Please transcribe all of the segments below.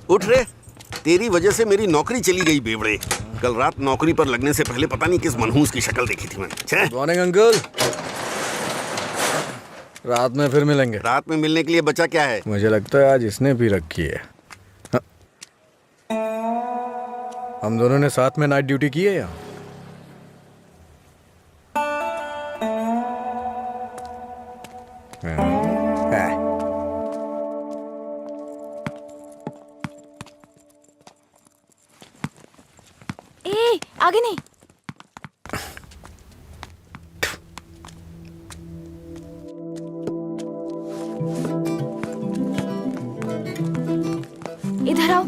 उठ रे, तेरी वजह से मेरी नौकरी चली गई बेवड़े। कल रात नौकरी पर लगने से पहले पता नहीं किस मनहूस की शक्ल देखी थी मैंने। Good morning uncle. रात में फिर मिलेंगे। रात में मिलने के लिए बचा क्या है? मुझे लगता है आज इसने भी रखी है। हाँ। हम दोनों ने साथ में नाइट ड्यूटी की है या? ए, आगे नहीं। इधर आओ।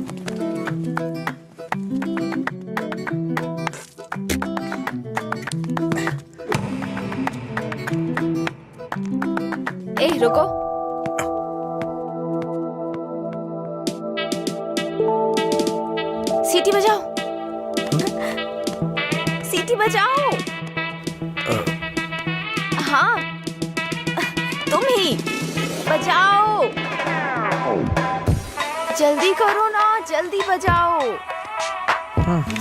ए, रुको। सीटी बजाओ। सीटी बजाओ। हाँ, तुम ही बजाओ। जल्दी करो ना, जल्दी बजाओ।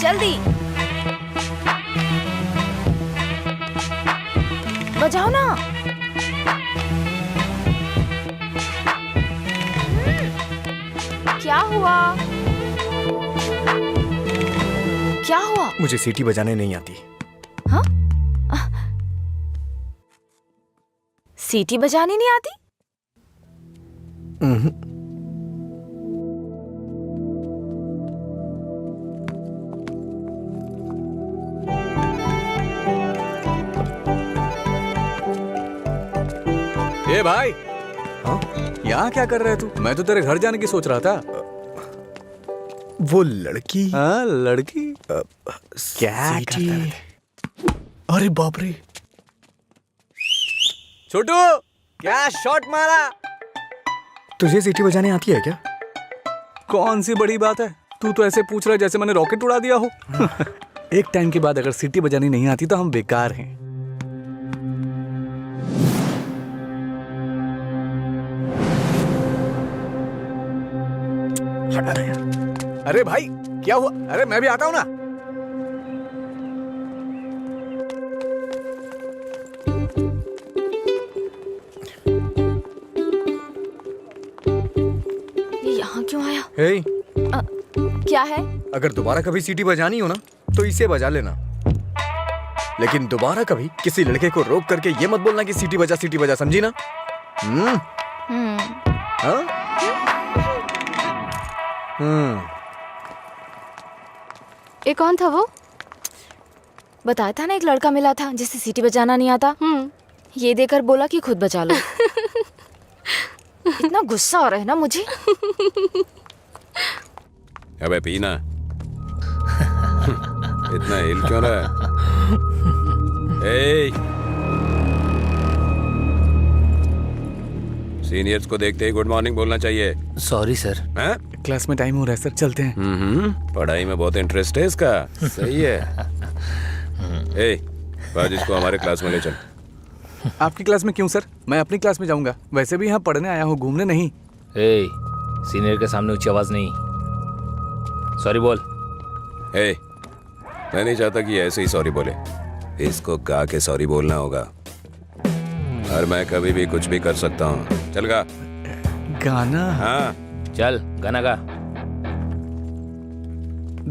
जल्दी बजाओ ना। क्या हुआ? क्या हुआ? मुझे सीटी बजाने नहीं आती। हाँ? सीटी बजानी नहीं आती? ए भाई, हाँ? यहाँ क्या कर रहा है तू? मैं तो तेरे घर जाने की सोच रहा था। वो लड़की। हाँ, लड़की क्या करता है? अरे बाप रे, छोटू क्या शॉट मारा। तुझे सीटी बजाने आती है क्या? कौन सी बड़ी बात है, तू तो ऐसे पूछ रहा है जैसे मैंने रॉकेट उड़ा दिया हो। एक टाइम के बाद अगर सीटी बजानी नहीं आती तो हम बेकार हैं। हटा यार। अरे भाई क्या हुआ? अरे मैं भी आता हूं ना। ये यहाँ क्यों आया? हे, क्या है? अगर दोबारा कभी सीटी बजानी हो ना तो इसे बजा लेना, लेकिन दोबारा कभी किसी लड़के को रोक करके ये मत बोलना कि सीटी बजा, समझी ना? हाँ? ये कौन था वो? बताया था ना, एक लड़का मिला था जिसे सीटी बजाना नहीं आता। ये देकर बोला कि खुद बजा लो। इतना गुस्सा आ रहा है ना मुझे। अबे पीना। इतना हिल क्यों रहा है? सीनियर्स को देखते ही गुड मॉर्निंग बोलना चाहिए। Sorry sir. क्लास में टाइम हो रहा है सर, चलते हैं। पढ़ाई में बहुत इंटरेस्ट है इसका। सही है। आज इसको हमारे क्लास में ले चल। आपकी क्लास में क्यों सर? मैं अपनी क्लास में जाऊंगा। वैसे भी यहाँ पढ़ने आया हूँ, घूमने नहीं। सीनियर के सामने ऊंची आवाज नहीं। सॉरी बोल। मैं नहीं चाहता कि ऐसे ही सॉरी बोले। इसको गा के सॉरी बोलना होगा, और मैं कभी भी कुछ भी कर सकता हूँ। चल गा। गाना? हाँ चल गाना गा।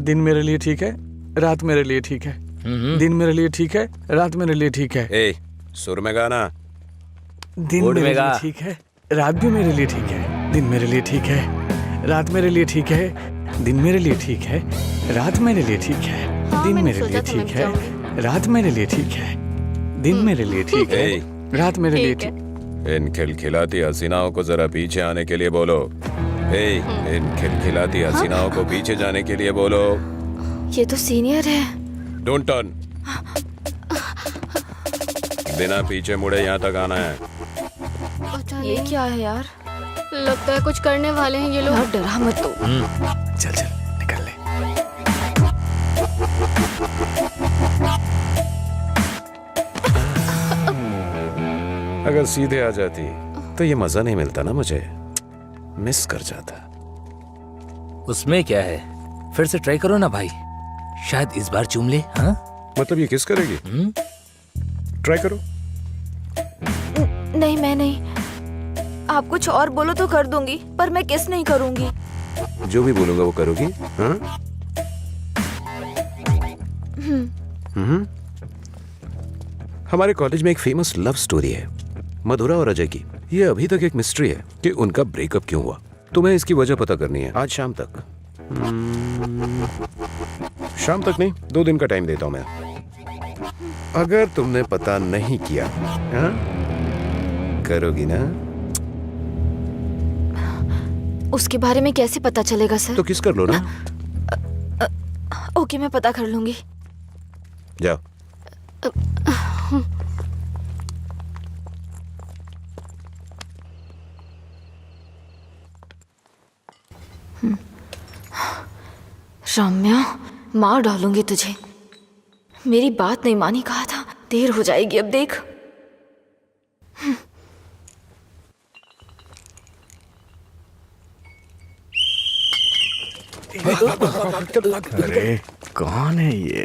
दिन मेरे लिए ठीक है, रात मेरे लिए ठीक है। दिन मेरे लिए ठीक है, रात मेरे लिए ठीक है। सुर में गाना। दिन मेरे लिए ठीक है, रात भी मेरे लिए ठीक है। दिन मेरे लिए ठीक है, रात मेरे लिए ठीक है। दिन मेरे लिए ठीक है, रात मेरे लिए ठीक है। दिन मेरे लिए ठीक है, रात मेरे लिए ठीक है। दिन मेरे लिए ठीक है, रात मेरे लिए ठीक। इन खिलखिलाती हसीनाओं को जरा पीछे आने के लिए बोलो। इन खिलखिलाती हसीनाओं को पीछे जाने के लिए बोलो। ये तो सीनियर है। Don't turn. बिना पीछे मुड़े यहाँ तक आना है। ये क्या है यार? लगता है कुछ करने वाले हैं ये लोग। यार डरा मत तो। चल चल निकल ले। अगर सीधे आ जाती तो ये मजा नहीं मिलता ना, मुझे मिस कर जाता। उसमें क्या है, फिर से ट्राई करो ना भाई, शायद इस बार चूम ले। हाँ मतलब ये किस करेगी? ट्राई करो। नहीं मैं नहीं, आप कुछ और बोलो तो कर दूंगी, पर मैं किस नहीं करूंगी। जो भी बोलूंगा वो करोगी? हाँ? हमारे कॉलेज में एक फेमस लव स्टोरी है, मधुरा और अजय की। ये अभी तक एक मिस्ट्री है कि उनका ब्रेकअप क्यों हुआ। तुम्हें इसकी वजह पता करनी है आज शाम तक। शाम तक नहीं, 2 दिन का टाइम देता हूं मैं। अगर तुमने पता नहीं किया, हाँ? करोगी ना? उसके बारे में कैसे पता चलेगा सर? तो किस कर लो ना। ओके मैं पता कर लूंगी। जाओ। रम्या, मार डालूंगी तुझे। मेरी बात नहीं मानी, कहा था। देर हो जाएगी अब देख। अरे कौन है ये?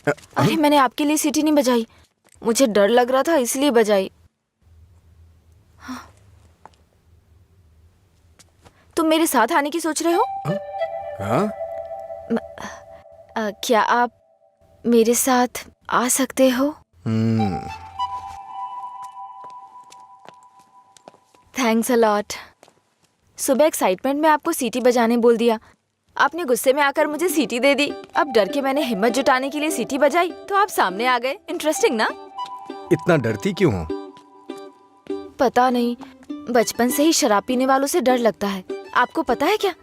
अरे मैंने आपके लिए सीटी नहीं बजाई, मुझे डर लग रहा था इसलिए बजाई। हाँ। तुम मेरे साथ आने की सोच रहे हो? हाँ? क्या आप मेरे साथ आ सकते हो? Thanks a lot. सुबह एक्साइटमेंट में आपको सीटी बजाने बोल दिया, आपने गुस्से में आकर मुझे सीटी दे दी। अब डर के मैंने हिम्मत जुटाने के लिए सीटी बजाई तो आप सामने आ गए। इंटरेस्टिंग ना? इतना डरती क्यों हो? पता नहीं, बचपन से ही शराब पीने वालों से डर लगता है। आपको पता है क्या,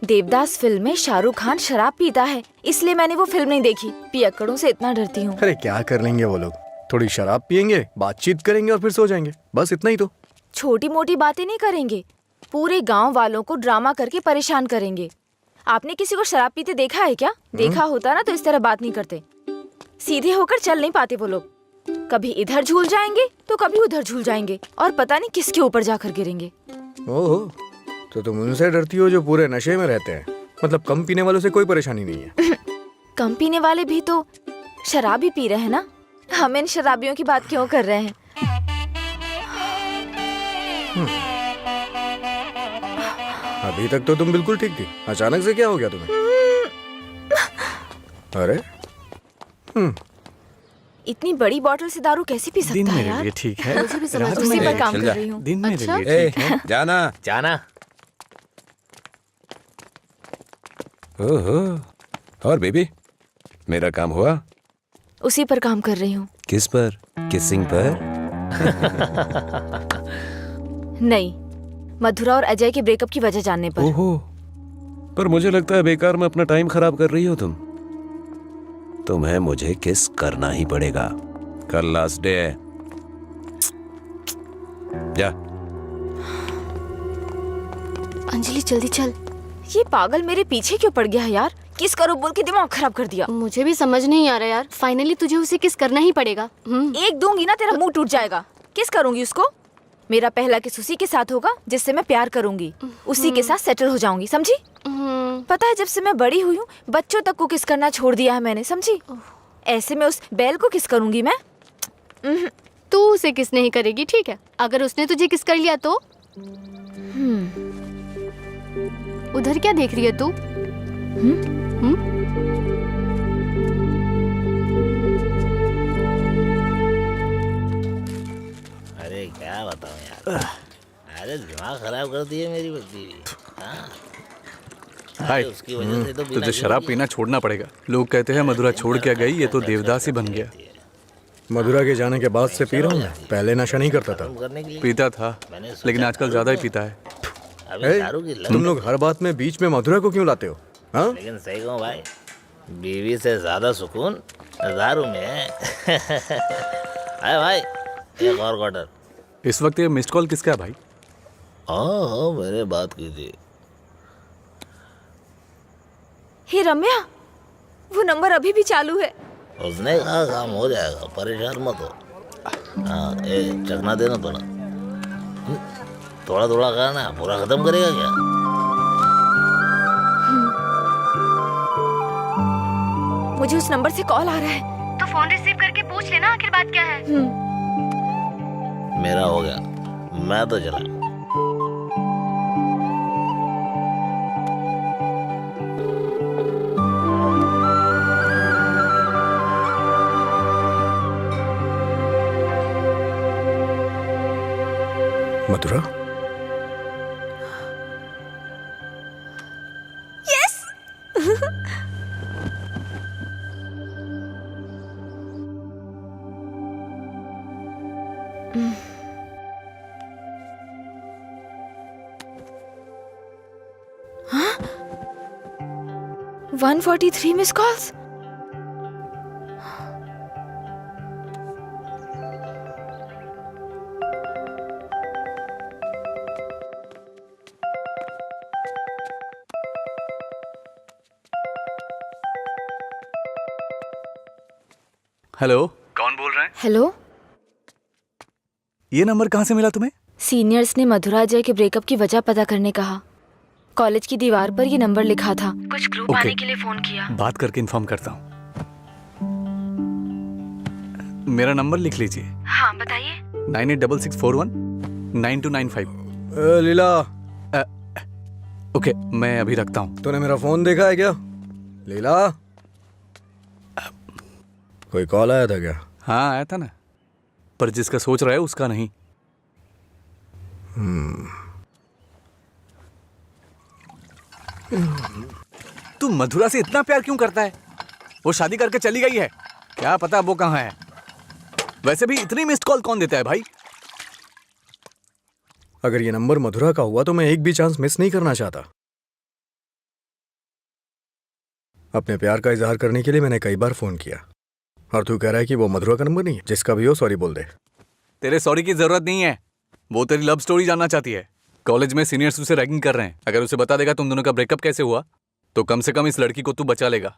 देवदास फिल्म में शाहरुख खान शराब पीता है, इसलिए मैंने वो फिल्म नहीं देखी। पियक्कड़ों से इतना डरती हूँ। अरे क्या कर लेंगे वो लोग, थोड़ी शराब पियेंगे, बातचीत करेंगे और फिर सो जाएंगे, बस इतना ही तो। छोटी मोटी बातें नहीं करेंगे, पूरे गांव वालों को ड्रामा करके परेशान करेंगे। आपने किसी को शराब पीते देखा है क्या? देखा होता ना तो इस तरह बात नहीं करते। सीधे होकर चल नहीं पाते वो लोग, कभी इधर झूल जाएंगे तो कभी उधर झूल जाएंगे और पता नहीं किसके ऊपर जाकर गिरेंगे। ओहो, तो तुम उनसे डरती हो जो पूरे नशे में रहते हैं। मतलब कम पीने वालों से कोई परेशानी नहीं है। कम पीने वाले भी तो शराब ही पी रहे हैं ना, हम इन शराबियों की बात क्यों कर रहे हैं? अभी तक तो तुम बिल्कुल ठीक थी, अचानक से क्या हो गया तुम्हें? अरे इतनी बड़ी बोतल से दारू कैसे पी दिन सकता है मेरे यार? लिए ठीक है, मुझे भी समझ रात उसी मेरे पर काम चल कर जा। रही हूँ। दिन मेरे अच्छा? लिए ठीक है। जाना। जाना। ओहो, और बेबी, मेरा काम हुआ? उसी पर काम कर रही हूँ। किस पर? किसिंग पर? नहीं, मधुरा और अजय के ब्रेकअप की वजह जानने पर। ओहो, पर मुझे लगता है बेकार में अपना टाइम खराब कर रही हो तुम। तुम्हें मुझे किस करना ही पड़ेगा, कल लास्ट डे है। जा। अंजलि जल्दी चल। ये पागल मेरे पीछे क्यों पड़ गया है यार? किस करो बोल के दिमाग खराब कर दिया। मुझे भी समझ नहीं आ रहा यार, फाइनली तुझे उसे किस करना ही पड़ेगा। एक दूंगी ना तेरा मुंह टूट जाएगा। किस करूंगी उसको? मेरा पहला किस उसी के साथ होगा जिससे मैं प्यार करूंगी, उसी के साथ सेटल हो जाऊंगी, समझी? पता है जब से मैं बड़ी हुई हूँ बच्चों तक को किस करना छोड़ दिया है मैंने, समझी? ऐसे में उस बैल को किस करूंगी मैं? तू उसे किस नहीं करेगी, ठीक है? अगर उसने तुझे किस कर लिया तो? उधर क्या देख रही है तू? अरे क्या बताऊं यार, अरे दिमाग खराब कर दिए मेरी बीवी। हाय, उसकी वजह से तो तुझे शराब पीना छोड़ना पड़ेगा। लोग कहते हैं मधुरा छोड़ के गई, ये तो देवदास ही बन गया। मधुरा के जाने के बाद से पी रहा हूँ मैं, पहले नशा नहीं करता था। करने के लिए पीता था, लेकिन आजकल ज्यादा ही पीता है। अभी ए, दारू की लत। तुम लोग हर बात में बीच में मधुरा को क्यों लाते हो? हाँ? लेकिन सही कहूँ भाई, बीवी से ज्यादा सुकून दारू में है। अरे भाई, एक और क्वार्टर। इस वक्त ये मिस्ड कॉल किसका है भाई? हाँ, मैंने बात की थी। हे रम्या, वो नंबर अभी भी चालू है। उसने कहा काम हो जाएगा, परेशान मत हो। हाँ, चखना देना थोड़ा। थोड़ा थोड़ा खाना, पूरा खत्म करेगा क्या? मुझे उस नंबर से कॉल आ रहा है। तो फोन रिसीव करके पूछ लेना आखिर बात क्या है। मेरा हो गया, मैं तो चला। मधुरा, हाँ? 143 मिस कॉल्स। हेलो, कौन बोल रहे हैं? हेलो, ये नंबर कहाँ से मिला तुम्हें? सीनियर्स ने मधुरा अजय के ब्रेकअप की वजह पता करने कहा। कॉलेज की दीवार पर ये नंबर लिखा था। कुछ ग्रुप ओके। आने के लिए फोन किया। बात करके इन्फॉर्म करता हूँ। मेरा नंबर लिख लीजिए। हाँ बताइए। 9866419295। लीला, ओके, मैं अभी रखता हूँ। तूने मेरा फोन देखा है क्या? लीला, कोई कॉल आया था क्या? हाँ आया था ना, पर जिसका सोच रहा है उसका नहीं। तू मधुरा से इतना प्यार क्यों करता है? वो शादी करके चली गई है, क्या पता वो कहाँ है। वैसे भी इतनी मिस्ड कॉल कौन देता है भाई? अगर ये नंबर मधुरा का हुआ तो मैं एक भी चांस मिस नहीं करना चाहता। अपने प्यार का इजहार करने के लिए मैंने कई बार फोन किया, और तू कह रहा है कि वो मधुरा का नंबर नहीं है? जिसका भी हो सॉरी बोल दे। तेरे सॉरी की जरूरत नहीं है, वो तेरी लव स्टोरी जानना चाहती है। कॉलेज में सीनियर्स उसे रैगिंग कर रहे हैं। अगर उसे बता देगा तुम दोनों का ब्रेकअप कैसे हुआ तो कम से कम इस लड़की को तू बचा लेगा।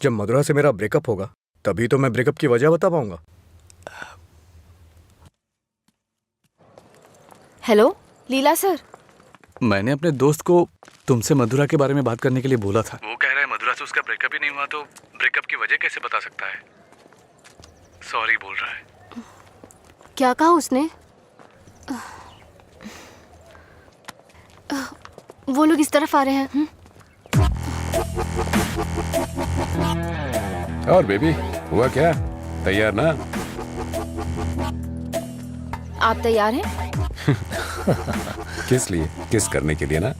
जब मधुरा से मेरा ब्रेकअप होगा तभी तो मैं ब्रेकअप की वजह बता पाऊंगा। हेलो लीला सर। मैंने अपने दोस्त को तुमसे मधुरा के बारे में बात करने के लिए बोला था। वो कह रहा है मधुरा से उसका ब्रेकअप ही नहीं हुआ तो ब्रेकअप की वजह कैसे बता सकता है। सॉरी बोल रहा है। क्या कहा उसने? वो लोग इस तरफ आ रहे हैं। और बेबी, हुआ क्या? तैयार ना? आप तैयार हैं? किस लिए? किस करने के लिए ना?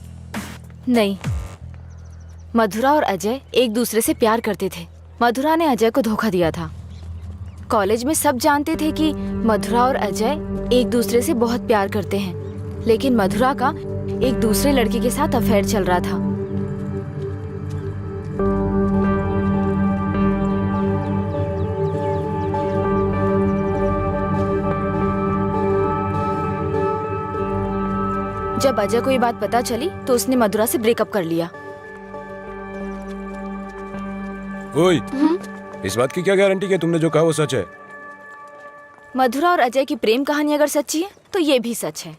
नहीं, मधुरा और अजय एक दूसरे से प्यार करते थे। मधुरा ने अजय को धोखा दिया था। कॉलेज में सब जानते थे कि मधुरा और अजय एक दूसरे से बहुत प्यार करते हैं, लेकिन मधुरा का एक दूसरे लड़के के साथ अफेयर चल रहा था। जब अजय को ये बात पता चली तो उसने मधुरा से ब्रेकअप कर लिया। ओए, इस बात की क्या गारंटी कि तुमने जो कहा वो सच है? मधुरा और अजय की प्रेम कहानी अगर सच्ची है तो ये भी सच है।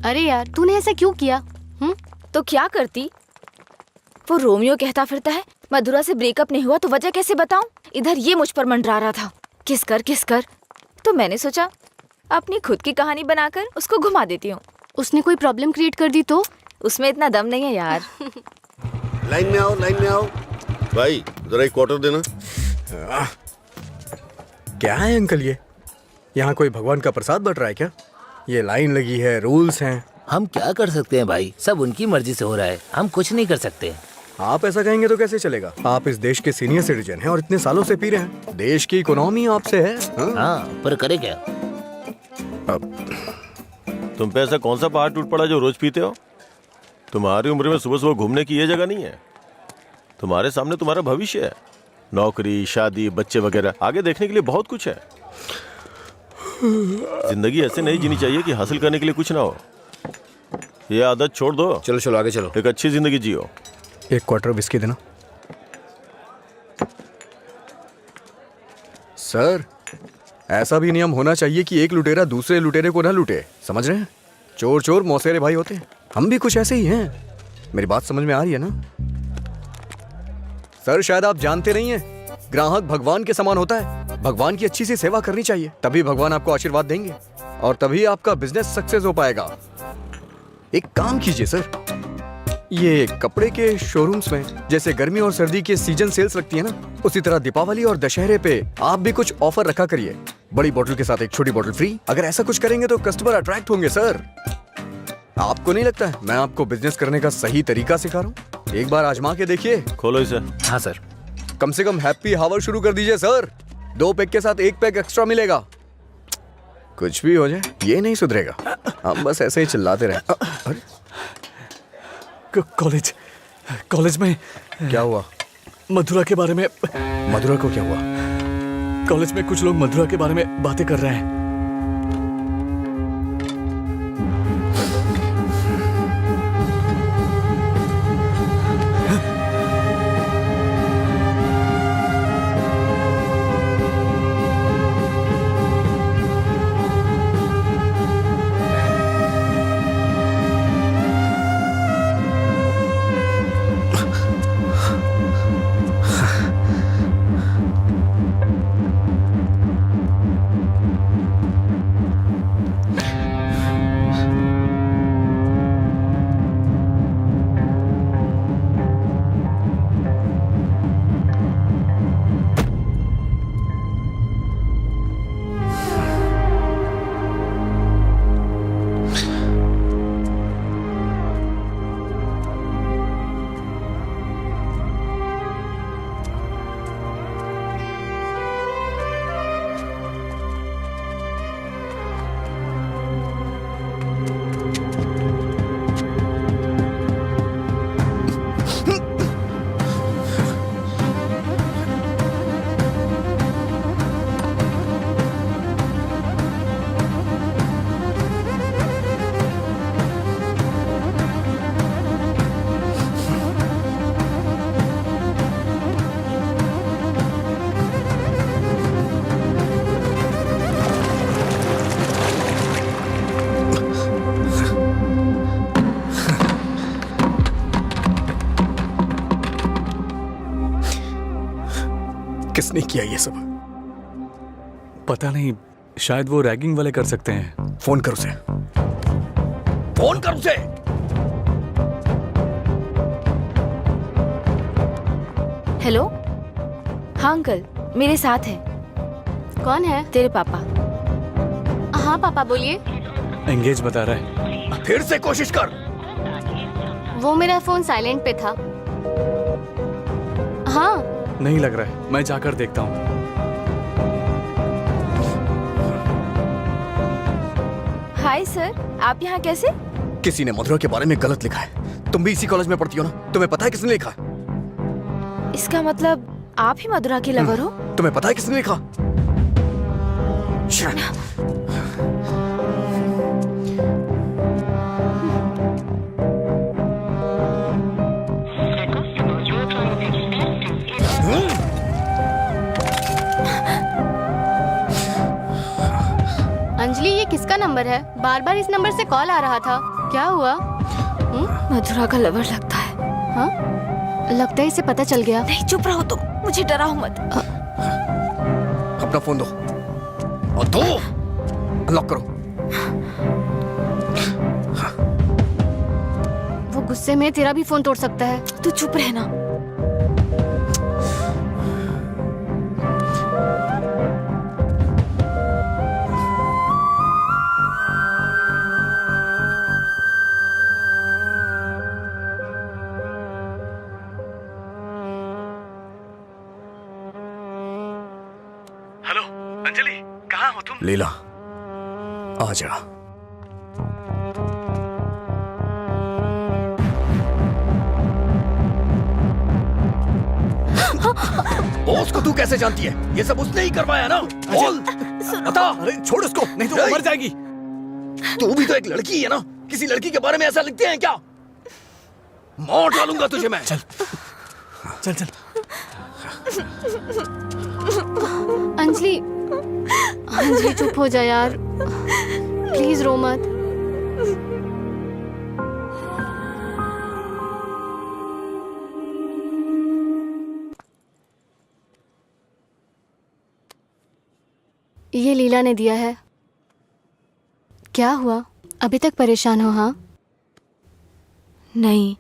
अरे यार, तूने ऐसा क्यों किया? तो क्या करती? वो रोमियो कहता फिरता है मधुरा से ब्रेकअप नहीं हुआ तो वजह कैसे बताऊं? इधर ये मुझ पर मंडरा रहा था किस कर। तो मैंने सोचा अपनी खुद की कहानी बनाकर उसको घुमा देती हूँ। उसने कोई प्रॉब्लम क्रिएट कर दी तो? उसमें इतना दम नहीं है यार। लाइन में आओ, लाइन में आओ। भाई जरा एक क्वार्टर देना। क्या है अंकल ये? यहाँ कोई भगवान का प्रसाद बट रहा है क्या? ये लाइन लगी है, रूल्स हैं। हम क्या कर सकते हैं भाई, सब उनकी मर्जी से हो रहा है, हम कुछ नहीं कर सकते। आप ऐसा कहेंगे तो कैसे चलेगा? आप इस देश के सीनियर सिटीजन हैं और इतने सालों से पी रहे हैं। देश की इकोनॉमी आपसे है। हाँ, पर करे क्या? तुम पे ऐसा कौन सा पहाड़ टूट पड़ा जो रोज पीते हो? तुम्हारी उम्र में सुबह सुबह घूमने की ये जगह नहीं है। तुम्हारे सामने तुम्हारा भविष्य है, नौकरी, शादी, बच्चे वगैरह। आगे देखने के लिए बहुत कुछ है। जिंदगी ऐसे नहीं जीनी चाहिए कि हासिल करने के लिए कुछ ना हो। ये आदत छोड़ दो। चलो चलो आगे चलो। एक अच्छी जिंदगी जियो। एक क्वार्टर विस्की देना। सर, ऐसा भी नियम होना चाहिए कि एक लुटेरा दूसरे लुटेरे को ना लूटे, समझ रहे हैं? चोर चोर मौसेरे भाई होते हैं, हम भी कुछ ऐसे ही हैं। मेरी बात समझ में आ रही है ना? सर शायद आप जानते नहीं हैं, ग्राहक भगवान के समान होता है। भगवान की अच्छी सी सेवा करनी चाहिए, तभी भगवान आपको आशीर्वाद देंगे और तभी आपका बिजनेस सक्सेस हो पाएगा। एक काम कीजिए सर, ये कपड़े के शोरूम्स में जैसे गर्मी और सर्दी के सीजन सेल्स लगती है ना, उसी तरह दीपावली और दशहरे पे आप भी कुछ ऑफर रखा करिए। बड़ी बोतल के साथ एक छोटी बोतल फ्री। अगर ऐसा कुछ करेंगे तो कस्टमर अट्रैक्ट होंगे सर। आपको नहीं लगता है मैं आपको बिजनेस करने का सही तरीका सिखा रहा हूँ? एक बार आजमा के देखिए। खोलो इसे। हाँ सर। कम से कम हैप्पी हावर शुरू कर दीजिए सर। 2 पैक के साथ 1 पैक एक्स्ट्रा मिलेगा। कुछ भी हो जाए ये नहीं सुधरेगा, हम बस ऐसे ही चिल्लाते रहे। अरे कॉलेज में क्या हुआ? मधुरा के बारे में। मधुरा को क्या हुआ? कॉलेज में कुछ लोग मधुरा के बारे में बातें कर रहे हैं। किसने किया ये सब? पता नहीं, शायद वो रैगिंग वाले कर सकते हैं। फोन कर उसे, फोन कर उसे। हेलो। हाँ अंकल, मेरे साथ है। कौन है? तेरे पापा। हाँ पापा बोलिए। एंगेज बता रहा है। फिर से कोशिश कर। वो मेरा फोन साइलेंट पे था। हाँ। नहीं लग रहा है, मैं जाकर देखता हूँ। हाय सर, आप यहाँ कैसे? किसी ने मधुरा के बारे में गलत लिखा है। तुम भी इसी कॉलेज में पढ़ती हो ना, तुम्हें पता है किसने लिखा? इसका मतलब आप ही मधुरा के लवर हो? तुम्हें पता है किसने लिखा? अंजलि, ये किसका नंबर है? बार बार इस नंबर से कॉल आ रहा था, क्या हुआ? मधुरा का लवर लगता है। हाँ, लगता है इसे पता चल गया। नहीं, चुप रहो तुम, मुझे डराओ मत। अपना फोन दो और दो, अनलॉक करो। वो गुस्से में तेरा भी फोन तोड़ सकता है। तू चुप रहना। हेलो अंजलि, कहाँ हो तुम? लीला, आ जा। बॉस को तू कैसे जानती है? ये सब उसने ही करवाया ना? बोल, बता। अरे छोड़ उसको, नहीं तो वो मर जाएगी। तू भी तो एक लड़की है ना, किसी लड़की के बारे में ऐसा लिखते हैं क्या? मार डालूंगा तुझे मैं। चल चल चल। अंजलि, अंजलि चुप हो जा यार, प्लीज रो मत। ये लीला ने दिया है। क्या हुआ, अभी तक परेशान हो? हाँ, नहीं,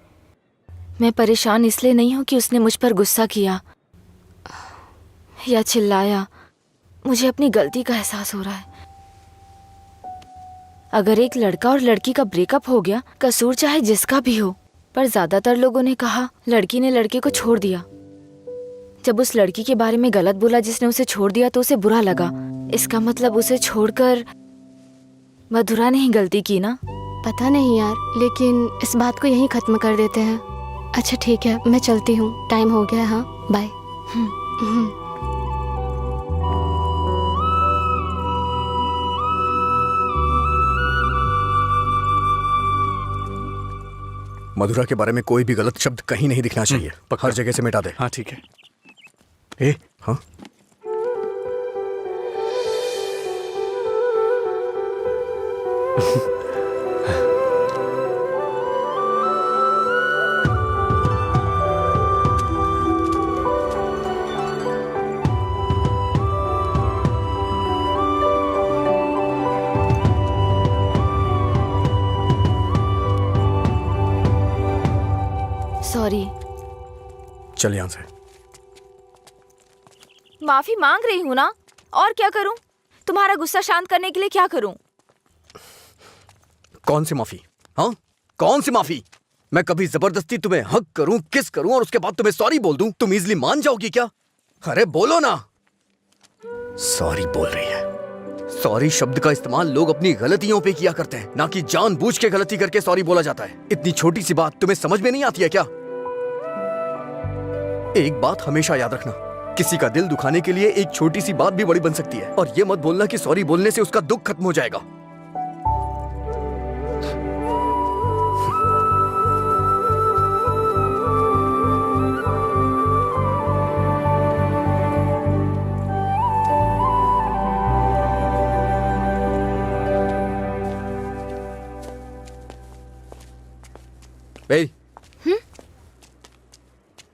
मैं परेशान इसलिए नहीं हूँ कि उसने मुझ पर गुस्सा किया या चिल्लाया। मुझे अपनी गलती का एहसास हो रहा है। अगर एक लड़का और लड़की का ब्रेकअप हो गया, कसूर चाहे जिसका भी हो, पर ज्यादातर लोगों ने कहा लड़की ने लड़के को छोड़ दिया। जब उस लड़की के बारे में गलत बोला जिसने उसे छोड़ दिया तो उसे बुरा लगा। इसका मतलब उसे छोड़कर मधुरा ने ही गलती की ना? पता नहीं यार, लेकिन इस बात को यहीं खत्म कर देते हैं। अच्छा ठीक है, मैं चलती हूँ, टाइम हो गया। हाँ, बाय। मधुरा के बारे में कोई भी गलत शब्द कहीं नहीं दिखना चाहिए। हर जगह से मिटा दे। हाँ ठीक है। ए, हाँ, सॉरी। चल यहाँ से। माफी मांग रही हूँ ना, और क्या करूँ? तुम्हारा गुस्सा शांत करने के लिए क्या करूँ? कौन सी माफी? हाँ, कौन सी माफी? मैं कभी जबरदस्ती तुम्हें हक करूं, किस करूं और उसके बाद तुम्हें सॉरी बोल दूं, तुम इजीली मान जाओगी क्या? अरे बोलो ना। सॉरी बोल रही है। सॉरी शब्द का इस्तेमाल लोग अपनी गलतियों पे किया करते हैं, ना कि जानबूझ के गलती करके सॉरी बोला जाता है। इतनी छोटी सी बात तुम्हें समझ में नहीं आती है क्या? एक बात हमेशा याद रखना, किसी का दिल दुखाने के लिए एक छोटी सी बात भी बड़ी बन सकती है। और ये मत बोलना कि सॉरी बोलने से उसका दुख खत्म हो जाएगा।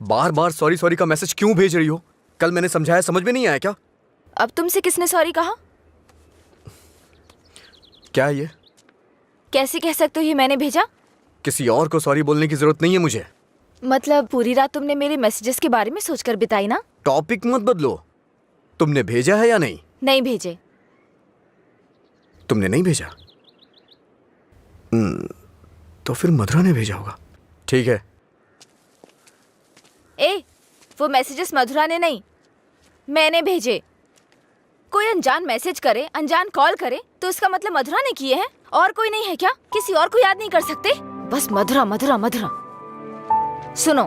बार बार सॉरी सॉरी का मैसेज क्यों भेज रही हो? कल मैंने समझाया, समझ में नहीं आया क्या? अब तुमसे किसने सॉरी कहा? क्या है ये? कैसे कह सकते हो ये मैंने भेजा? किसी और को सॉरी बोलने की जरूरत नहीं है मुझे। मतलब पूरी रात तुमने मेरे मैसेजेस के बारे में सोचकर बिताई ना? टॉपिक मत बदलो। तुमने भेजा है या नहीं? नहीं भेजे। तुमने नहीं भेजा? तो फिर मधुरा ने भेजा होगा। ठीक है। ए, वो मैसेजेस मधुरा ने नहीं, मैंने भेजे। कोई अनजान मैसेज करे, अनजान कॉल करे तो इसका मतलब मधुरा ने किए हैं? और कोई नहीं है क्या? किसी और को याद नहीं कर सकते? बस मधुरा मधुरा मधुरा। सुनो,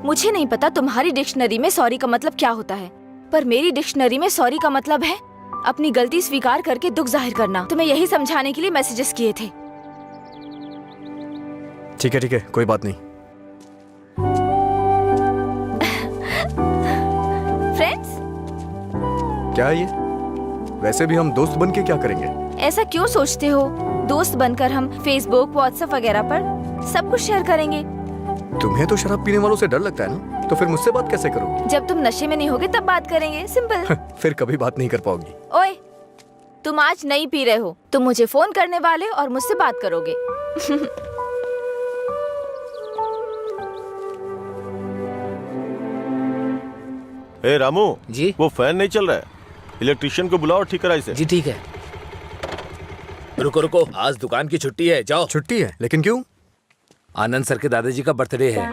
मुझे नहीं पता तुम्हारी डिक्शनरी में सॉरी का मतलब क्या होता है, पर मेरी डिक्शनरी में सॉरी का मतलब है अपनी गलती स्वीकार करके दुख जाहिर करना। तुम्हें यही समझाने के लिए मैसेजेस किए थे। ठीक है, कोई बात नहीं। फ्रेंड्स? क्या है ये? वैसे भी हम दोस्त बन के क्या करेंगे? ऐसा क्यों सोचते हो? दोस्त बनकर हम फेसबुक, व्हाट्सएप वगैरह पर सब कुछ शेयर करेंगे। तुम्हें तो शराब पीने वालों से डर लगता है ना, तो फिर मुझसे बात कैसे करोगे? जब तुम नशे में नहीं होगे तब बात करेंगे, सिंपल। फिर कभी बात नहीं कर पाओगी। ओए, तुम आज नहीं पी रहे हो, तुम मुझे फोन करने वाले और मुझसे बात करोगे। ए रामू जी? वो फैन नहीं चल रहा है, इलेक्ट्रिशियन को बुलाओ और ठीक कराइए इसे। जी ठीक है। रुको रुको, आज दुकान की छुट्टी है, जाओ। छुट्टी है? लेकिन क्यों? आनंद सर के दादाजी का बर्थडे है।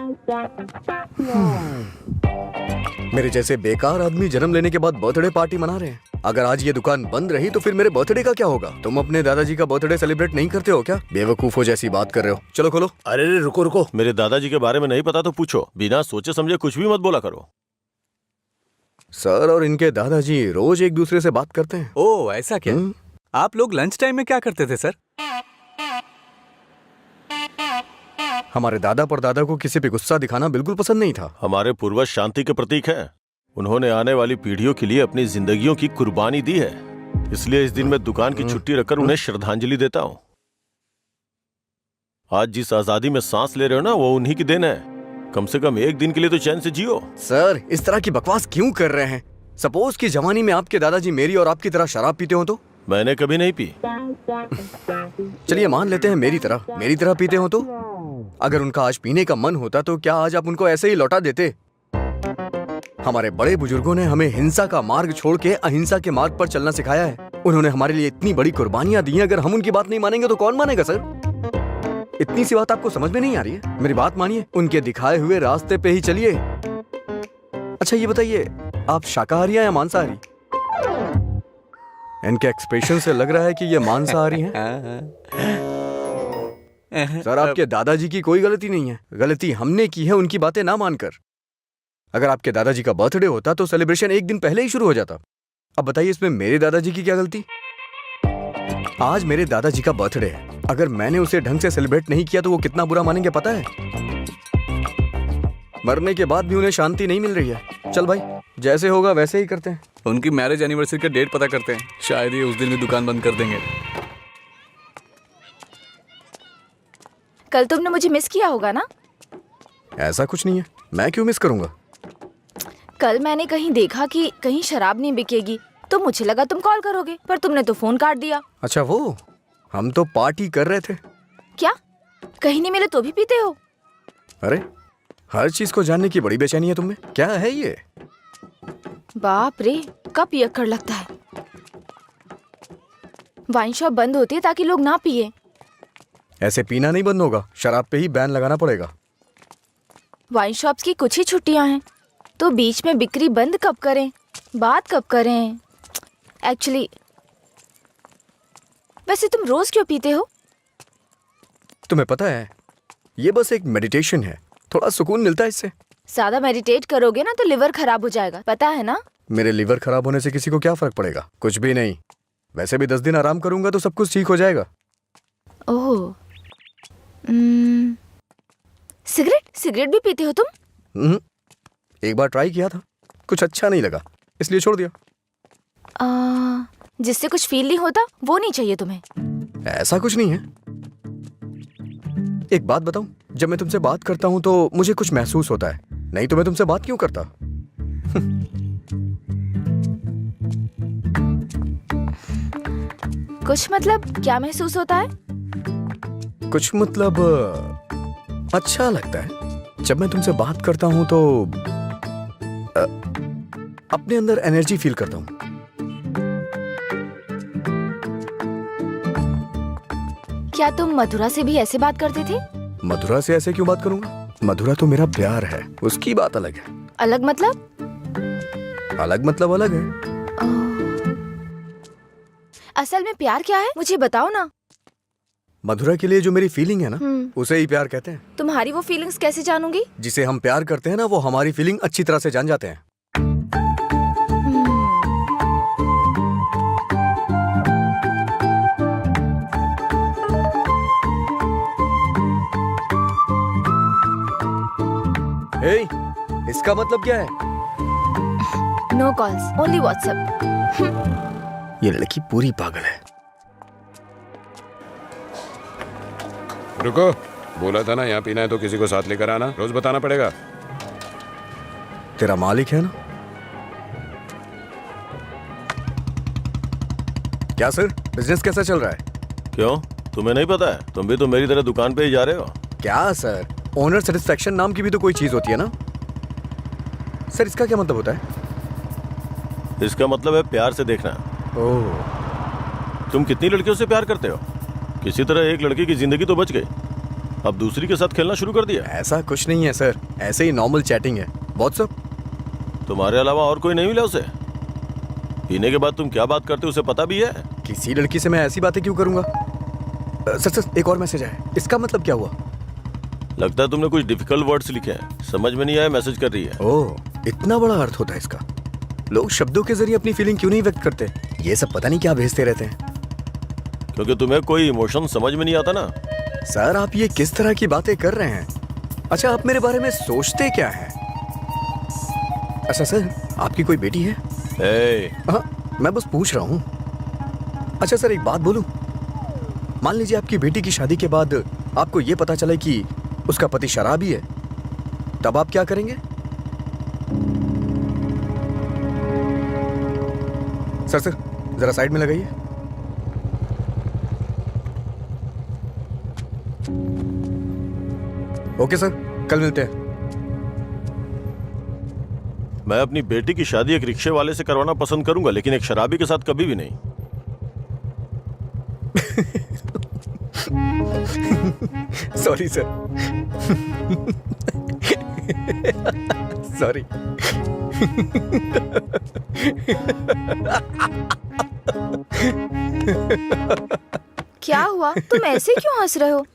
मेरे जैसे बेकार आदमी जन्म लेने के बाद बर्थडे पार्टी मना रहे हैं। अगर आज ये दुकान बंद रही तो फिर मेरे बर्थडे का क्या होगा? तुम अपने दादाजी का बर्थडे सेलिब्रेट नहीं करते हो क्या? बेवकूफों जैसी बात कर रहे हो। चलो खोलो। अरे रुको रुको, मेरे दादाजी के बारे में नहीं पता तो पूछो, बिना सोचे समझे कुछ भी मत बोला करो। सर और इनके दादाजी रोज एक दूसरे से बात करते हैं। ओह ऐसा क्या? आप लोग लंच टाइम में क्या करते थे सर? हमारे दादा परदादा को किसी पे गुस्सा दिखाना बिल्कुल पसंद नहीं था। हमारे पूर्वज शांति के प्रतीक हैं। उन्होंने आने वाली पीढ़ियों के लिए अपनी जिंदगियों की कुर्बानी दी है, इसलिए इस दिन मैं दुकान की छुट्टी रखकर उन्हें श्रद्धांजलि देता हूँ। आज जिस आजादी में सांस ले रहे हो ना, वो उन्हीं की देन है। कम से कम एक दिन के लिए तो चैन से जियो। सर इस तरह की बकवास क्यों कर रहे हैं? सपोज कि जवानी में आपके दादाजी मेरी और आपकी तरह शराब पीते हो तो? मैंने कभी नहीं पी। चलिए मान लेते हैं मेरी तरह पीते हो तो? अगर उनका आज पीने का मन होता तो क्या आज आप उनको ऐसे ही लौटा देते? हमारे बड़े बुजुर्गों ने हमें हिंसा का मार्ग छोड़ के अहिंसा के मार्ग पर चलना सिखाया है। उन्होंने हमारे लिए इतनी बड़ी कुर्बानियां दी हैं, अगर हम उनकी बात नहीं मानेंगे तो कौन मानेगा सर? इतनी सी बात आपको समझ में नहीं आ रही है? मेरी बात मानिए, उनके दिखाए हुए रास्ते पे ही चलिए। अच्छा ये बताइए, आप शाकाहारी हैं या मांसाहारी? इनके एक्सप्रेशन से लग रहा है कि ये मांसाहारी हैं। सर आपके दादाजी की कोई गलती नहीं है, गलती हमने की है उनकी बातें ना मानकर। अगर आपके दादाजी का बर्थडे होता तो सेलिब्रेशन एक दिन पहले ही शुरू हो जाता। अब बताइए इसमें मेरे दादाजी की क्या गलती? आज मेरे दादाजी का बर्थडे है, अगर मैंने उसे ढंग से सेलिब्रेट नहीं किया तो वो कितना बुरा मानेंगे पता है? मरने के बाद भी उन्हें शांति नहीं मिल रही है। चल भाई, जैसे होगा वैसे ही करते हैं। उनकी मैरिज एनिवर्सरी का डेट पता करते हैं, शायद ये उस दिन भी दुकान बंद कर देंगे। कल तुमने मुझे मिस किया होगा ना? ऐसा कुछ नहीं है, मैं क्यों मिस करूंगा? कल मैंने कहीं देखा कि कहीं शराब नहीं बिकेगी, तो मुझे लगा तुम कॉल करोगे, पर तुमने तो फोन काट दिया। अच्छा वो, हम तो पार्टी कर रहे थे। क्या कहीं नहीं मिले तो भी पीते हो? अरे हर चीज को जानने की बड़ी बेचैनी है तुम्हें, क्या है ये? बाप रे, कब पियक्कड़ लगता है। वाइन शॉप बंद होती है ताकि लोग ना पिए। ऐसे पीना नहीं बंद होगा, शराब पे ही बैन लगाना पड़ेगा। वाइन शॉप्स की कुछ ही छुट्टियां हैं, तो बीच में बिक्री बंद कब करें, बात कब करें? एक्चुअली वैसे तुम रोज क्यों पीते हो? तुम्हें पता है, ये बस एक मेडिटेशन है, थोड़ा सुकून मिलता है इससे। ज्यादा मेडिटेट करोगे ना तो लिवर खराब हो जाएगा, पता है ना? मेरे लिवर खराब होने से किसी को क्या फर्क पड़ेगा? कुछ भी नहीं। वैसे भी 10 दिन आराम करूंगा तो सब कुछ ठीक हो जाएगा। ओह, सिगरेट भी पीते हो तुम? एक बार ट्राई किया था, कुछ अच्छा नहीं लगा, इसलिए छोड़ दिया। जिससे कुछ फील नहीं होता वो नहीं चाहिए तुम्हें? ऐसा कुछ नहीं है। एक बात बताऊं, जब मैं तुमसे बात करता हूं तो मुझे कुछ महसूस होता है, नहीं तो मैं तुमसे बात क्यों करता? कुछ मतलब क्या महसूस होता है? कुछ मतलब अच्छा लगता है। जब मैं तुमसे बात करता हूं तो अपने अंदर एनर्जी फील करता हूं। क्या तुम मधुरा से भी ऐसे बात करते थे? मधुरा से ऐसे क्यों बात करूंगा? मधुरा तो मेरा प्यार है, उसकी बात अलग है। अलग मतलब? अलग मतलब अलग है। असल में प्यार क्या है मुझे बताओ ना। मधुरा के लिए जो मेरी फीलिंग है ना, उसे ही प्यार कहते हैं। तुम्हारी वो फीलिंग्स कैसे जानूंगी? जिसे हम प्यार करते हैं ना, वो हमारी फीलिंग अच्छी तरह से जान जाते हैं। हे, इसका मतलब क्या है? No calls, only WhatsApp. ये लड़की पूरी पागल है। रुको, बोला था ना यहाँ पीना है तो किसी को साथ लेकर आना, रोज बताना पड़ेगा। तेरा मालिक है ना? क्या सर, बिजनेस कैसा चल रहा है? क्यों, तुम्हें नहीं पता है? तुम भी तो मेरी तरह दुकान पे ही जा रहे हो। क्या सर, ओनर सेटिस्फेक्शन नाम की भी तो कोई चीज होती है ना? सर इसका क्या मतलब होता है? इसका मतलब है प्यार से देखना। ओह, तुम कितनी लड़कियों से प्यार करते हो? किसी तरह एक लड़की की जिंदगी तो बच गई, अब दूसरी के साथ खेलना शुरू कर दिया। ऐसा कुछ नहीं है सर, ऐसे ही नॉर्मल चैटिंग है। व्हाट्सएप? तुम्हारे अलावा और कोई नहीं मिला उसे? पीने के बाद तुम क्या बात करते हो उसे पता भी है? किसी लड़की से मैं ऐसी बातें क्यों करूंगा? सर एक और मैसेज आया, इसका मतलब क्या हुआ? लगता है तुमने कुछ डिफिकल्ट वर्ड्स लिखे हैं, समझ में नहीं आया, मैसेज कर रही है। ओह, इतना बड़ा अर्थ होता है इसका। लोग शब्दों के जरिए अपनी फीलिंग क्यों नहीं व्यक्त करते? ये सब पता नहीं क्या भेजते रहते हैं। क्योंकि तुम्हें कोई इमोशन समझ में नहीं आता ना। सर आप ये किस तरह की बातें कर रहे हैं? अच्छा आप मेरे बारे में सोचते क्या हैं? अच्छा सर, आपकी कोई बेटी है? हाँ, मैं बस पूछ रहा हूँ। अच्छा सर एक बात बोलूं, मान लीजिए आपकी बेटी की शादी के बाद आपको ये पता चले कि उसका पति शराबी है, तब आप क्या करेंगे? सर जरा साइड में लगाइए। ओके सर, कल मिलते हैं। मैं अपनी बेटी की शादी एक रिक्शे वाले से करवाना पसंद करूंगा, लेकिन एक शराबी के साथ कभी भी नहीं। Sorry sir. सॉरी। क्या हुआ, तुम ऐसे क्यों हंस रहे हो?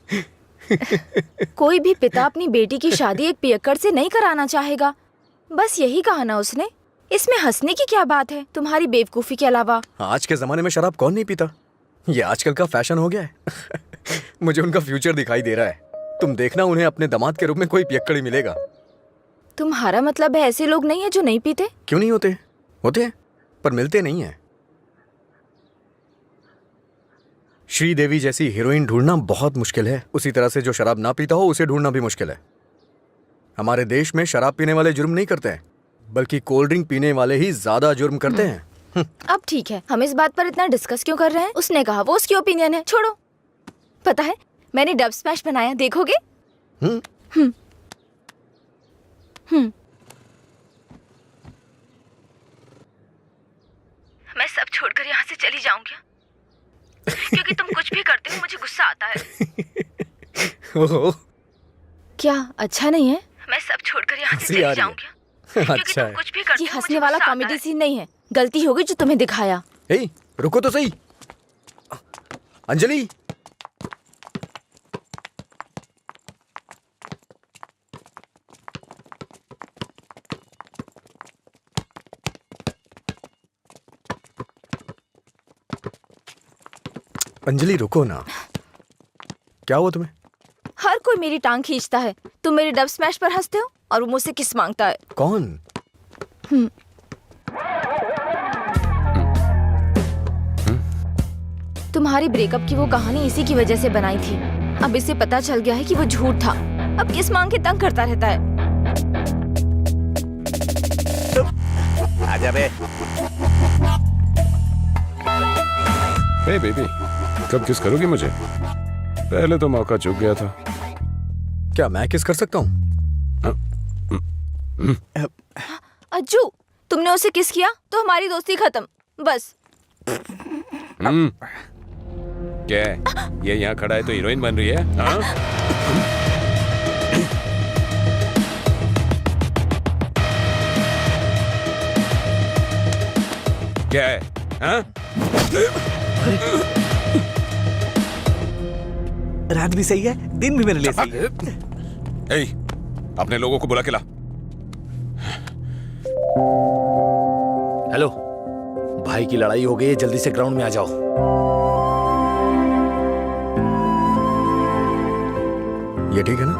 कोई भी पिता अपनी बेटी की शादी एक पियक्कड़ से नहीं कराना चाहेगा। बस यही कहा ना उसने। इसमें हंसने की क्या बात है तुम्हारी बेवकूफी के अलावा? आज के जमाने में शराब कौन नहीं पीता? ये आजकल का फैशन हो गया है। मुझे उनका फ्यूचर दिखाई दे रहा है। तुम देखना, उन्हें अपने दामाद के रूप में कोई पियक्कड़ ही मिलेगा। तुम्हारा मतलब है ऐसे लोग नहीं है जो नहीं पीते? क्यों नहीं होते? होते हैं, पर मिलते नहीं है। श्रीदेवी जैसी हीरोइन ढूंढना बहुत मुश्किल है। उसी तरह से जो शराब ना पीता हो उसे ढूंढना भी मुश्किल है। हमारे देश में शराब पीने वाले जुर्म नहीं करते हैं, बल्कि कोल्ड ड्रिंक पीने वाले ही ज्यादा जुर्म करते हैं। अब ठीक है, हम इस बात पर इतना डिस्कस क्यों कर रहे हैं? उसने कहा, वो उसकी ओपिनियन है, छोड़ो। पता है मैंने डब स्मैश बनाया, देखोगे? मैं सब छोड़कर यहाँ से चली जाऊँ क्या? क्योंकि तुम कुछ भी करते हो मुझे गुस्सा आता है। ओहो, क्या अच्छा नहीं है? मैं सब छोड़कर यहाँ से हंसी आ चली रही जाऊँ है। क्या? क्योंकि अच्छा तुम है। कुछ भी करते हो हंसने वाला कॉमेडी सीन नहीं है। गलती होगी जो तुम्हें दिखाया। ए, रुको तो सही। अंजलि, अंजलि रुको ना। क्या हुआ तुम्हें? हर कोई मेरी टांग खींचता है। तुम मेरे डब स्मैश पर हंसते हो और वो मुझसे किस मांगता है। कौन? तुम्हारी ब्रेकअप की वो कहानी इसी की वजह से बनाई थी। अब इसे पता चल गया है कि वो झूठ था। अब किस मांग के तंग करता रहता है। आजा बे। हे बेबी, कब किस करोगी मुझे? पहले तो मौका चूक गया था। क्या मैं किस कर सकता हूँ? अज्जू, तुमने उसे किस किया तो हमारी दोस्ती खत्म। बस। क्या है? ये यहाँ खड़ा है तो हीरोइन बन रही है? हाँ? क्या है? हाँ? रात भी सही है, दिन भी मेरे लिए सही है। ए, अपने लोगों को बुला के ला। हेलो, भाई की लड़ाई हो गई है, जल्दी से ग्राउंड में आ जाओ। ये ठीक है ना?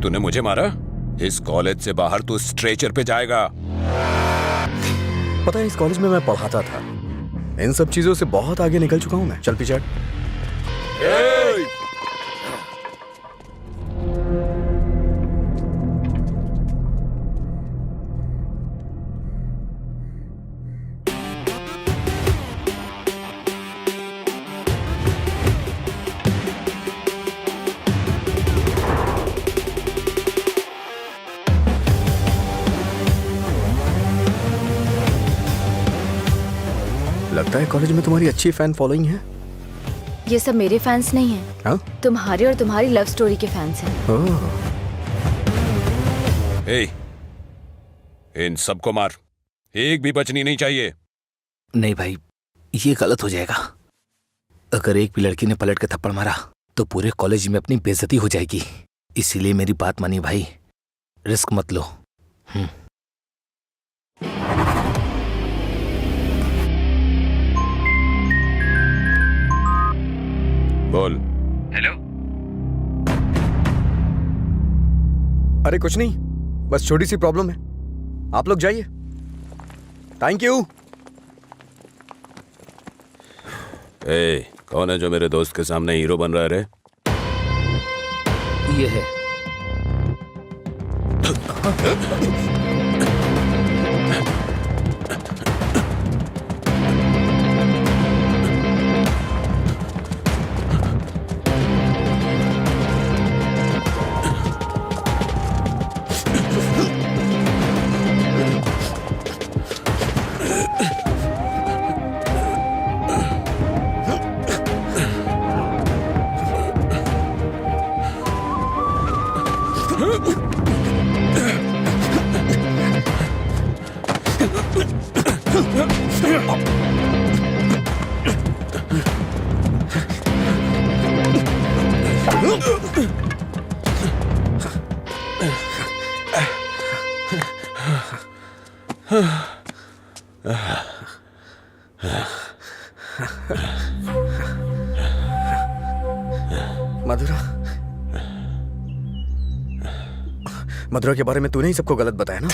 तूने मुझे मारा? इस कॉलेज से बाहर तू स्ट्रेचर पे जाएगा। पता है, इस कॉलेज में मैं पढ़ाता था। इन सब चीजों से बहुत आगे निकल चुका हूं मैं। चल पीछे हट। लगता है कॉलेज में तुम्हारी अच्छी फैन फॉलोइंग है। ये सब मेरे फैंस नहीं हैं। हाँ? तुम्हारे और तुम्हारी लव स्टोरी के फैंस हैं। ओह, ए, इन सबको मार, एक भी बचनी नहीं चाहिए। नहीं भाई, ये गलत हो जाएगा। अगर एक भी लड़की ने पलट के थप्पड़ मारा तो पूरे कॉलेज में अपनी बेइज्जती हो जाएगी। इसीलिए मेरी बात मानिए भाई, रिस्क मत लो। बोल। हेलो, अरे कुछ नहीं, बस छोटी सी प्रॉब्लम है। आप लोग जाइए। Thank you. ए, कौन है जो मेरे दोस्त के सामने हीरो बन रहा है रे? ये है। मधुरा, मधुरा के बारे में तूने ही सबको गलत बताया ना?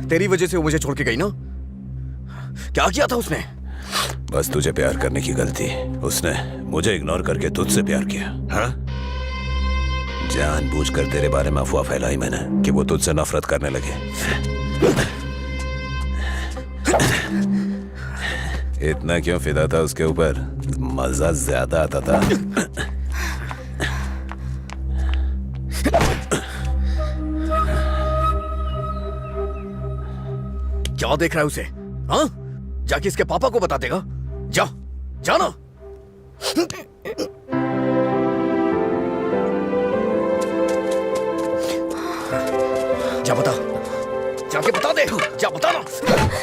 तेरी वजह से वो मुझे छोड़ के गई ना? क्या किया था उसने? बस तुझे प्यार करने की गलती। उसने मुझे इग्नोर करके तुझसे प्यार किया। हाँ? जानबूझकर तेरे बारे में अफवाह फैलाई मैंने कि वो तुझसे नफरत करने लगे। इतना क्यों फिदा था उसके ऊपर? मजा ज्यादा आता था। क्या देख रहा है उसे? हाँ? जाके इसके पापा को बता देगा। जा, जाना। जा बता, जाके बता दे। जा बता ना।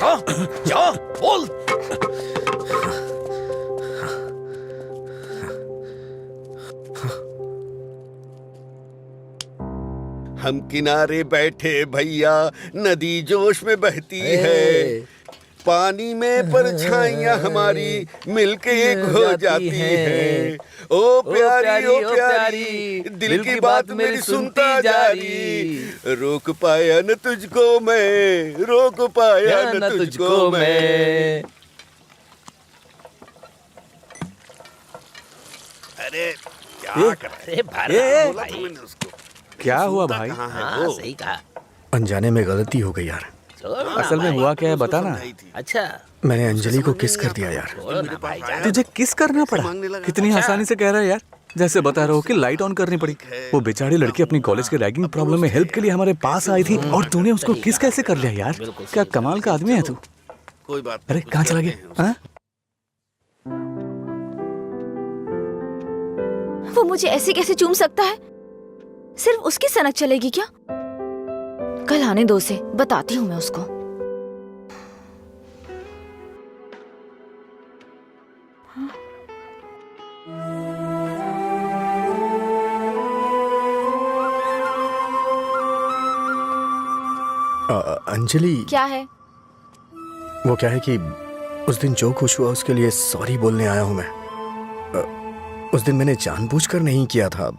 हाँ? जा, बोल। हम किनारे बैठे भैया, नदी जोश में बहती है, पानी में परछाइयां हमारी मिलके एक हो जाती है। ओ प्यारी ओ प्यारी, दिल की बात मेरी सुनता जारी, रोक पाया न तुझको मैं, रोक पाया न तुझको मैं। अरे क्या कर अरे भारत बोला था मैंने उसको। क्या हुआ भाई? हाँ सही कहा। अनजाने में गलती हो गई यार। छोड़ो ना असल में भाई। हुआ क्या है बताना। अच्छा मैंने अंजलि को किस कर दिया यार। छोड़ो ना भाई जान। तुझे किस करना पड़ा? कितनी आसानी से कह रहा है यार, जैसे बता रहा हो कि लाइट ऑन करनी पड़ी। वो बेचारी लड़की अपनी कॉलेज के रैगिंग प्रॉब्लम में हेल्प के लिए हमारे पास आई थी और तूने उसको किस कैसे कर लिया यार? क्या कमाल का आदमी है तू। कोई बात अरे कहाँ चला गया? हाँ? वो मुझे ऐसे कैसे चूम सकता है? सिर्फ उसकी सनक चलेगी क्या? कल आने दो उसे, बताती हूँ मैं उसको। अंजलि, क्या है? वो क्या है कि उस दिन जो कुछ हुआ उसके लिए सॉरी बोलने आया हूँ मैं। उस दिन मैंने जानबूझकर नहीं किया था।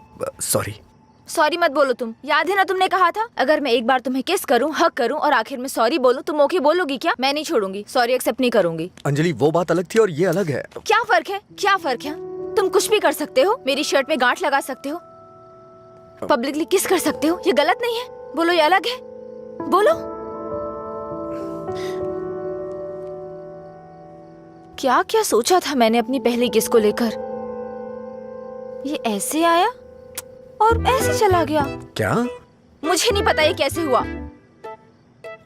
सॉरी। सॉरी मत बोलो तुम। याद है ना तुमने कहा था अगर मैं एक बार तुम्हें किस करूं, हक करूं और आखिर में सॉरी बोलूं, तुम ओके बोलोगी क्या? मैं नहीं छोड़ूंगी, सॉरी एक्सेप्ट नहीं करूंगी। अंजलि वो बात अलग थी और ये अलग है। क्या फर्क है? क्या फर्क है? तुम कुछ भी कर सकते हो, मेरी शर्ट में गांठ लगा सकते हो, पब्लिकली किस कर सकते हो, ये गलत नहीं है। बोलो ये अलग है, बोलो। क्या क्या सोचा था मैंने अपनी पहली किस को लेकर? ये ऐसे आया और ऐसे चला गया। क्या? मुझे नहीं पता ये कैसे हुआ।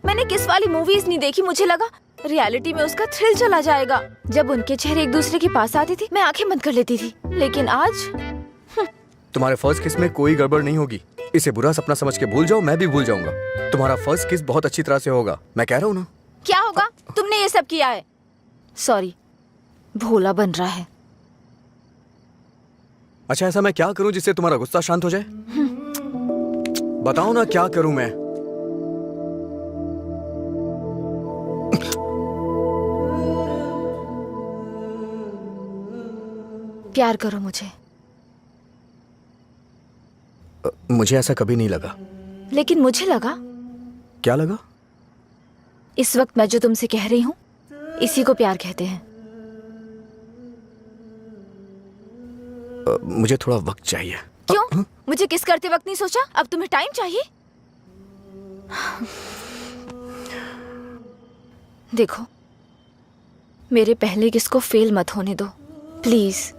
मैंने किस वाली मूवीज नहीं देखी, मुझे लगा रियलिटी में उसका थ्रिल चला जाएगा। जब उनके चेहरे एक दूसरे के पास आते थे मैं आंखें बंद कर लेती थी, लेकिन आज तुम्हारे फर्स्ट किस में कोई गड़बड़ नहीं होगी। इसे बुरा सपना समझ के भूल जाओ, मैं भी भूल जाऊंगा। तुम्हारा फर्स्ट किस बहुत अच्छी तरह से होगा, मैं कह रहा हूँ ना। क्या होगा? तुमने ये सब किया है। सॉरी, भोला बन रहा है। अच्छा ऐसा मैं क्या करूं जिससे तुम्हारा गुस्सा शांत हो जाए? बताओ ना क्या करूं मैं? प्यार करो मुझे। मुझे ऐसा कभी नहीं लगा। लेकिन मुझे लगा। क्या लगा? इस वक्त मैं जो तुमसे कह रही हूँ इसी को प्यार कहते हैं। मुझे थोड़ा वक्त चाहिए। क्यों? मुझे किस करते वक्त नहीं सोचा? अब तुम्हें टाइम चाहिए? देखो, मेरे पहले किस को फेल मत होने दो प्लीज।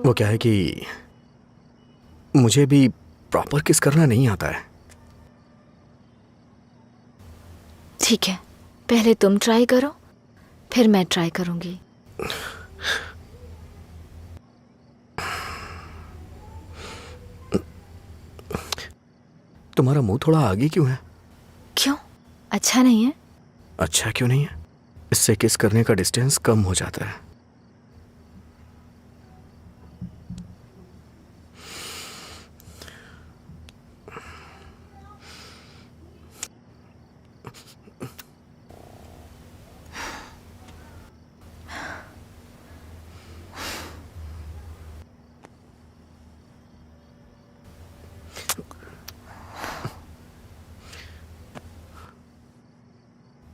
वो क्या है कि मुझे भी प्रॉपर किस करना नहीं आता है। ठीक है, पहले तुम ट्राई करो, फिर मैं ट्राई करूंगी। तुम्हारा मुंह थोड़ा आगे क्यों है? क्यों? अच्छा नहीं है? अच्छा क्यों नहीं है? इससे किस करने का डिस्टेंस कम हो जाता है।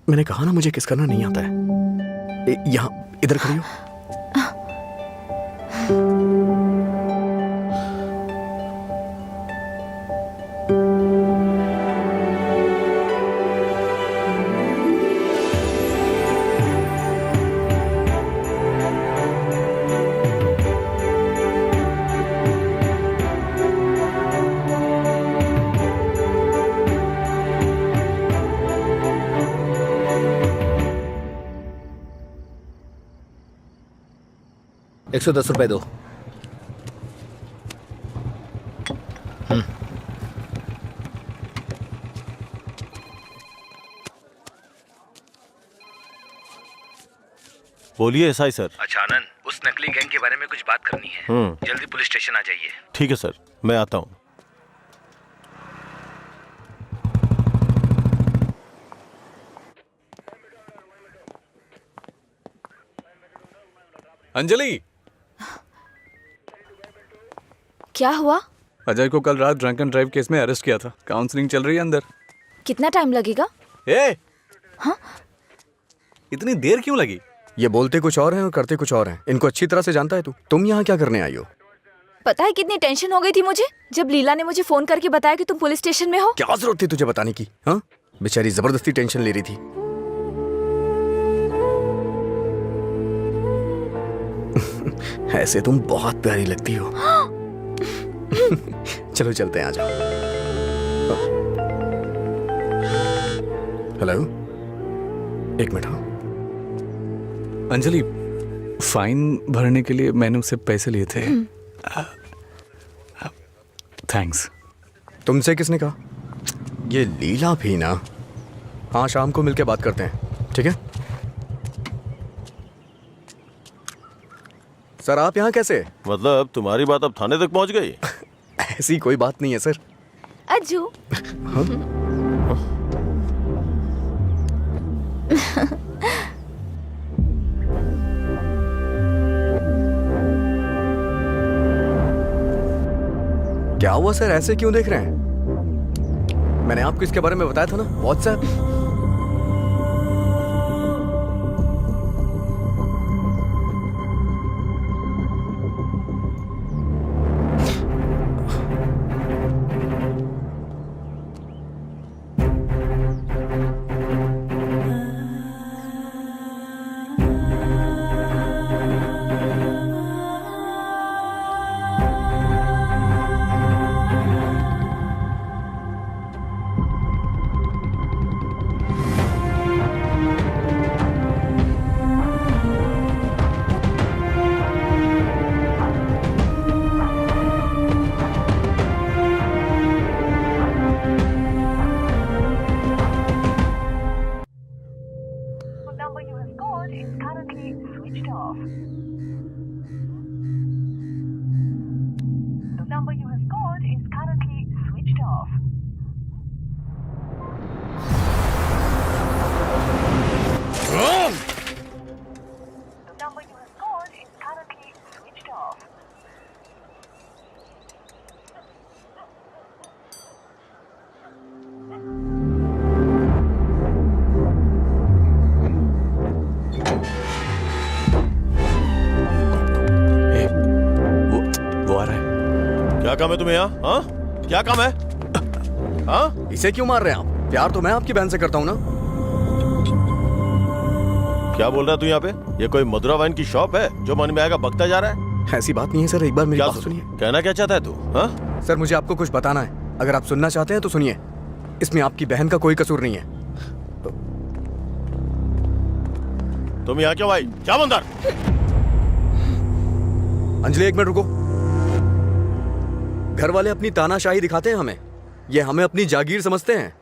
मैंने कहा ना मुझे किस करना नहीं आता है। यहाँ इधर खड़ी हो। ₹110 दो। बोलिए एसआई सर। अच्छा आनंद, उस नकली गैंग के बारे में कुछ बात करनी है। जल्दी पुलिस स्टेशन आ जाइए। ठीक है सर, मैं आता हूँ। अंजलि, क्या हुआ? अजय को कल रात ड्रंक एंड ड्राइव केस में अरेस्ट किया था। काउंसलिंग चल रही है अंदर। कितना टाइम लगेगा? ए, हाँ? इतनी देर क्यों लगी? ये बोलते कुछ और हैं और करते कुछ और हैं। इनको अच्छी तरह से जानता है तू। तुम यहाँ क्या करने आई हो? पता है कितनी टेंशन हो गई थी मुझे जब लीला ने मुझे फोन करके बताया कि तुम पुलिस स्टेशन में हो। क्या जरूरत थी तुझे बताने की? हाँ, बेचारी जबरदस्ती टेंशन ले रही थी। ऐसे तुम बहुत प्यारी लगती हो। चलो चलते हैं, आ जाओ। हेलो, एक मिनट। हाँ अंजलि, फाइन भरने के लिए मैंने उससे पैसे लिए थे। थैंक्स। तुमसे किसने कहा? ये लीला भी ना। हाँ, शाम को मिलके बात करते हैं, ठीक है? सर, आप यहाँ कैसे? मतलब तुम्हारी बात अब थाने तक पहुंच गई? ऐसी कोई बात नहीं है सर। अज्जू। क्या हुआ सर, ऐसे क्यों देख रहे हैं? मैंने आपको इसके बारे में बताया था ना, व्हाट्सएप। काम है तुम्हें यहाँ? हाँ, क्या काम है? हाँ, इसे क्यों मार रहे हैं आप? प्यार तो मैं आपकी बहन से करता हूँ ना। क्या बोल रहा है तू यहाँ पे? ये कोई मधुरा वाइन की शॉप है जो मन में आएगा बकता जा रहा है? ऐसी बात नहीं है सर, एक बार मेरी क्या बात सुनिए। कहना क्या चाहता है तू? हाँ, सर मुझे आपको कुछ बताना है, अगर आप सुनना चाहते हैं तो सुनिए। इसमें आपकी बहन का कोई कसूर नहीं है। तुम यहाँ क्यों आई? क्या बंदर? अंजलि एक मिनट रुको। घर वाले अपनी तानाशाही दिखाते हैं हमें, ये हमें अपनी जागीर समझते हैं।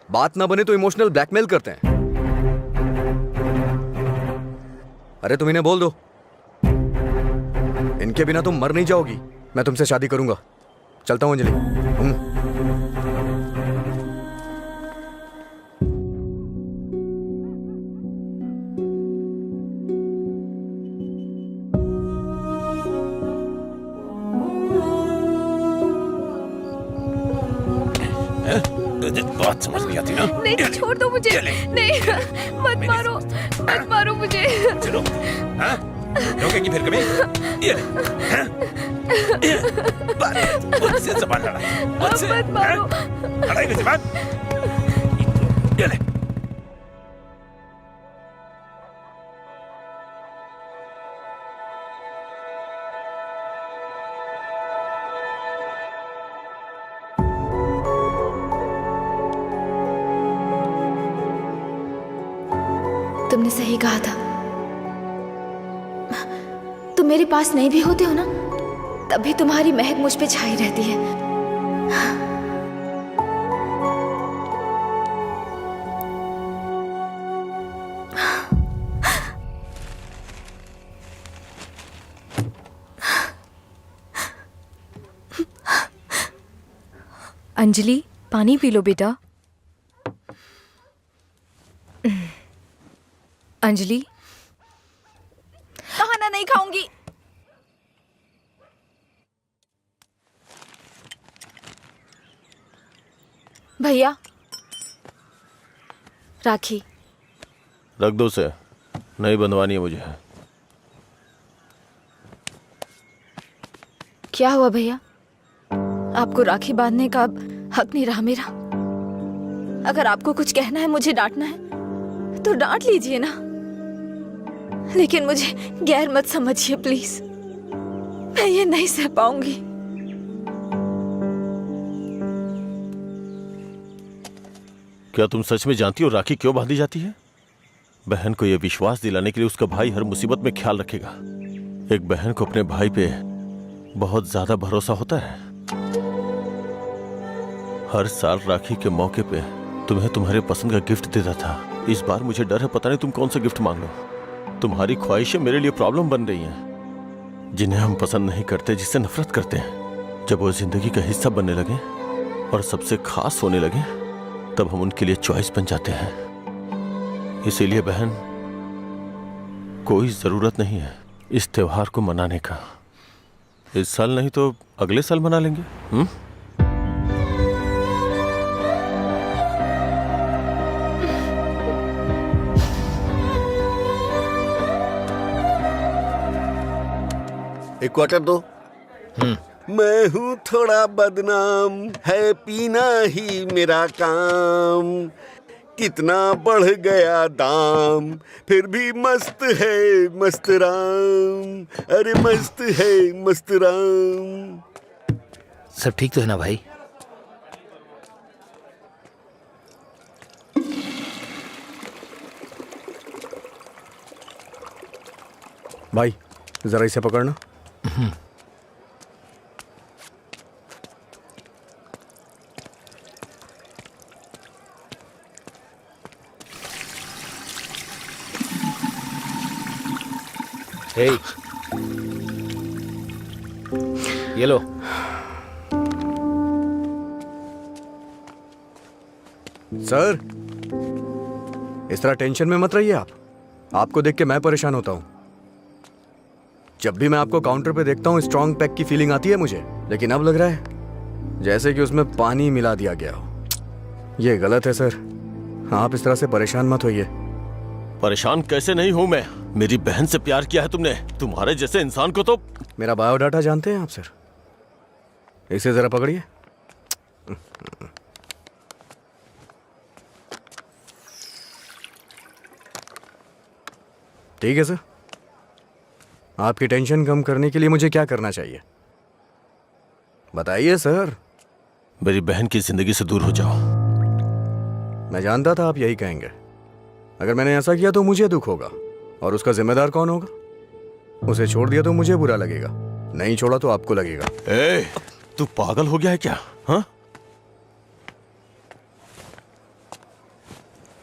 बात ना बने तो इमोशनल ब्लैकमेल करते हैं। अरे तुम इन्हें बोल दो, इनके बिना तुम मर नहीं जाओगी। मैं तुमसे शादी करूंगा। चलता हूं अंजलि। बात समझ नहीं आती ना? नहीं, छोड़ दो मुझे। नहीं, मत मारो, मत मारो मुझे। चलो, हाँ? रोकेगी फिर कभी? ये ले, हाँ? मुझसे ज़बान लड़ा, मुझसे, मत मारो। लड़ाई की ज़बान? ये ले। तुमने सही कहा था। तुम मेरे पास नहीं भी होते हो ना, तब भी तुम्हारी महक मुझ पे छाई रहती है। अंजलि, पानी पी लो बेटा। अंजलि, खाना नहीं खाऊंगी। भैया, राखी रख दो उसे, नहीं बंधवानी है मुझे। क्या हुआ भैया? आपको राखी बांधने का अब हक नहीं रहा मेरा? अगर आपको कुछ कहना है, मुझे डांटना है तो डांट लीजिए ना, लेकिन मुझे गैर मत समझिए प्लीज। मैं ये नहीं सह पाऊंगी। क्या तुम सच में जानती हो राखी क्यों बांधी जाती है? बहन को यह विश्वास दिलाने के लिए उसका भाई हर मुसीबत में ख्याल रखेगा। एक बहन को अपने भाई पे बहुत ज्यादा भरोसा होता है। हर साल राखी के मौके पे तुम्हें तुम्हारे पसंद का गिफ्ट देता था। इस बार मुझे डर है, पता नहीं तुम कौन सा गिफ्ट मांग लो। तुम्हारी ख्वाहिशें मेरे लिए प्रॉब्लम बन रही हैं, जिन्हें हम पसंद नहीं करते, जिससे नफरत करते हैं। जब वो जिंदगी का हिस्सा बनने लगे और सबसे खास होने लगे, तब हम उनके लिए चॉइस बन जाते हैं। इसीलिए बहन, कोई जरूरत नहीं है इस त्योहार को मनाने का। इस साल नहीं तो अगले साल मना लेंगे। एक क्वार्टर दो। मैं हूँ थोड़ा बदनाम, है पीना ही मेरा काम। कितना बढ़ गया दाम, फिर भी मस्त है मस्त राम। अरे मस्त है मस्त राम। सब ठीक तो है ना भाई? भाई जरा इसे पकड़ना। हे, ये लो। सर, इस तरह टेंशन में मत रहिए आप। आपको देख के मैं परेशान होता हूँ। जब भी मैं आपको काउंटर पे देखता हूँ, स्ट्रॉन्ग पैक की फीलिंग आती है मुझे, लेकिन अब लग रहा है जैसे कि उसमें पानी मिला दिया गया हो। ये गलत है सर, आप इस तरह से परेशान मत होइए। परेशान कैसे नहीं हूं मैं? मेरी बहन से प्यार किया है तुमने। तुम्हारे जैसे इंसान को तो। मेरा बायोडाटा जानते हैं आप सर? इसे जरा पकड़िए। ठीक है सर, आपकी टेंशन कम करने के लिए मुझे क्या करना चाहिए बताइए सर। मेरी बहन की जिंदगी से दूर हो जाओ। मैं जानता था आप यही कहेंगे। अगर मैंने ऐसा किया तो मुझे दुख होगा, और उसका जिम्मेदार कौन होगा? उसे छोड़ दिया तो मुझे बुरा लगेगा, नहीं छोड़ा तो आपको लगेगा। ए, तू पागल हो गया है क्या? हाँ,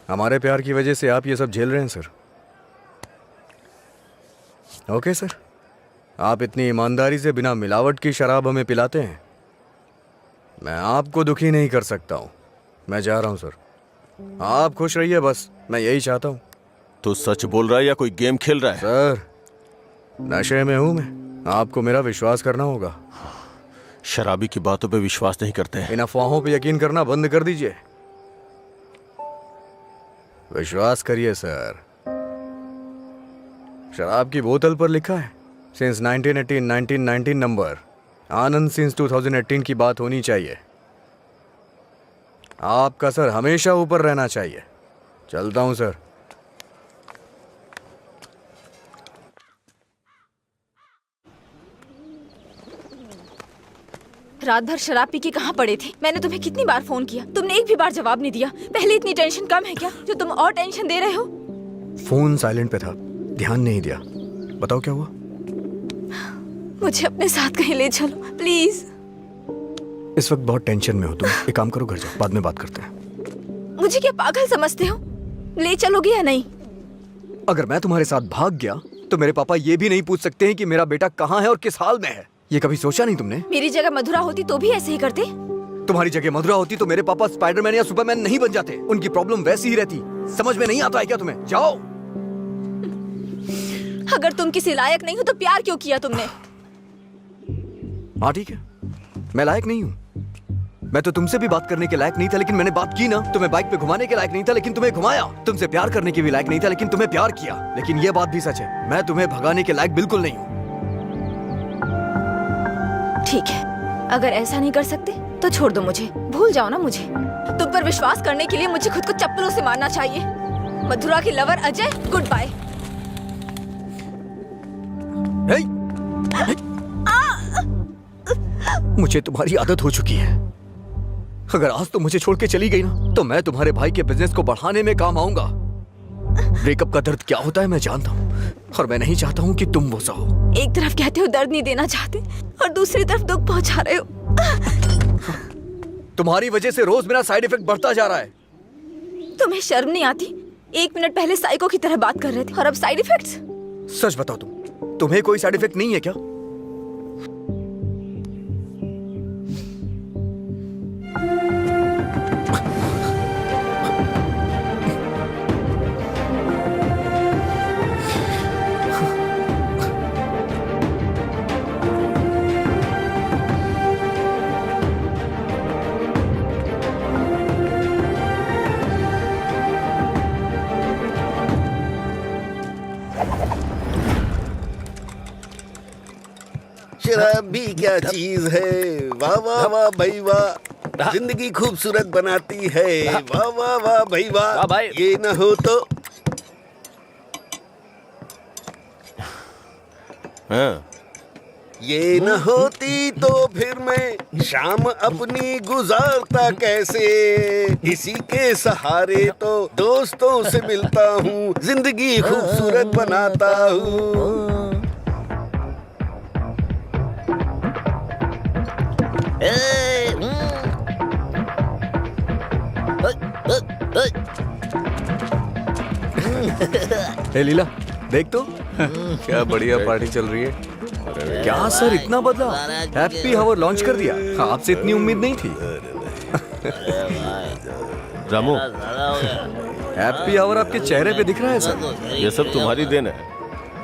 हमारे प्यार की वजह से आप ये सब झेल रहे हैं सर। ओके सर, आप इतनी ईमानदारी से बिना मिलावट की शराब हमें पिलाते हैं। मैं आपको दुखी नहीं कर सकता हूं। मैं जा रहा हूं सर, आप खुश रहिए बस, मैं यही चाहता हूं। तू सच बोल रहा है या कोई गेम खेल रहा है? सर, नशे में हूं मैं, आपको मेरा विश्वास करना होगा। शराबी की बातों पे विश्वास नहीं करते हैं। इन अफवाहों पे यकीन करना बंद कर दीजिए। विश्वास करिए सर। शराब की बोतल पर लिखा है सिंस 1918 1919 नंबर, आनंद सिंस 2018 की बात होनी चाहिए। आपका सर हमेशा ऊपर रहना चाहिए। चलता हूं सर। रात भर शराब पी के कहाँ पड़े थे? मैंने तुम्हें कितनी बार फोन किया, तुमने एक भी बार जवाब नहीं दिया। पहले इतनी टेंशन कम है क्या जो तुम और टेंशन दे रहे हो? फोन साइलेंट पे था, ध्यान नहीं दिया। बताओ क्या हुआ? मुझे अपने साथ कहीं ले चलो प्लीज। इस वक्त बहुत टेंशन में हो तुम, एक काम करो, घर जाओ, बाद में बात करते हैं। मुझे क्या पागल समझते हो? ले चलोगे या नहीं? अगर मैं तुम्हारे साथ भाग गया तो मेरे पापा ये भी नहीं पूछ सकते हैं कि मेरा बेटा कहाँ है और किस हाल में है। ये कभी सोचा नहीं तुमने? मेरी जगह मधुरा होती तो भी ऐसे ही करते। तुम्हारी जगह मधुरा होती तो मेरे पापा स्पाइडरमैन या सुपरमैन नहीं बन जाते। उनकी प्रॉब्लम वैसी ही रहती। समझ में नहीं आता है क्या तुम्हें? जाओ। अगर तुम किसी लायक नहीं हो तो प्यार क्यों किया तुमने? हाँ ठीक है, मैं लायक नहीं हूँ। मैं तो तुमसे भी बात करने के लायक नहीं था, लेकिन मैंने बात की ना। तुम्हें बाइक पे घुमाने के लायक नहीं था, लेकिन तुम्हें घुमाया। तुमसे प्यार करने के भी लायक नहीं था, लेकिन तुम्हें प्यार किया। लेकिन ये बात भी सच है, मैं तुम्हें भगाने के लायक बिल्कुल नहीं हूँ। ठीक है, अगर ऐसा नहीं कर सकते तो छोड़ दो मुझे, भूल जाओ ना मुझे। तुम पर विश्वास करने के लिए मुझे खुद को चप्पलों से मारना चाहिए। मधुरा की लवर अजय, गुड बाय। मुझे तुम्हारी आदत हो चुकी है। अगर आज तुम मुझे छोड़ के चली गई ना, तो मैं तुम्हारे भाई के बिजनेस को बढ़ाने में काम आऊंगा। ब्रेकअप का दर्द क्या होता है मैं जानता हूँ, और मैं नहीं चाहता हूँ कि तुम वो सहो। एक तरफ कहते हो दर्द नहीं देना चाहते, और दूसरी तरफ दुख पहुंचा रहे हो। तुम्हारी वजह से रोज मेरा साइड इफेक्ट बढ़ता जा रहा है। तुम्हें शर्म नहीं आती? 1 मिनट पहले साइको की तरह बात कर रहे थे, और अब साइड इफेक्ट्स? सच बताओ, तुम्हें कोई साइड इफेक्ट नहीं है क्या? शराब भी क्या चीज है। वाह वाह वाह भाई वाह, जिंदगी खूबसूरत बनाती है। वाह वाह वाह भाई वाह, भाई। ये न हो तो। हाँ, ये न होती तो फिर मैं शाम अपनी गुजारता कैसे। इसी के सहारे तो दोस्तों से मिलता हूँ, जिंदगी खूबसूरत बनाता हूँ। हे लीला, देख तो क्या बढ़िया पार्टी चल रही है। क्या सर इतना बदला? हैप्पी हावर लॉन्च कर दिया, आपसे इतनी उम्मीद नहीं थी। रामू, हैप्पी हावर आपके चेहरे पे दिख रहा है सर। ये सब तुम्हारी देन है।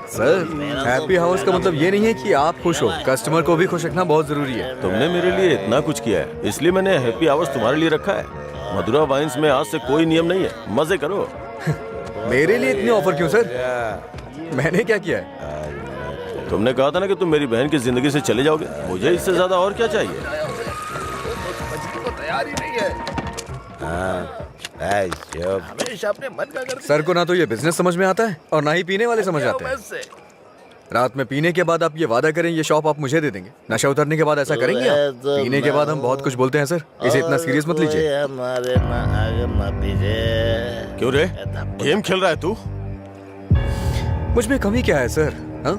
सर, हैप्पी हावर्स का मतलब ये नहीं है कि आप खुश हो, कस्टमर को भी खुश रखना बहुत जरूरी है। तुमने मेरे लिए इतना कुछ किया है, इसलिए मैंने हैप्पी आवर्स तुम्हारे लिए रखा है। मधुरा वाइन्स में आज से कोई नियम नहीं है, मजे करो। मेरे लिए इतने ऑफर क्यों सर? मैंने क्या किया है? तुमने कहा था ना कि तुम मेरी बहन की जिंदगी से चले जाओगे, मुझे इससे ज्यादा और क्या चाहिए। तैयार ही नहीं है। हमेशा अपने मन का कर सर को ना तो ये बिजनेस समझ में आता है और ना ही पीने वाले समझ आते हैं। रात में पीने के बाद आप ये वादा करें ये शॉप आप मुझे दे देंगे। नशा उतरने के बाद ऐसा करेंगे आप? पीने के बाद हम बहुत कुछ बोलते हैं सर, इसे इतना सीरियस मत लीजिए। हमारे ना आगे ना पीछे। क्यों रे, गेम खेल रहा है तू? मुझ में कमी क्या है सर? हाँ,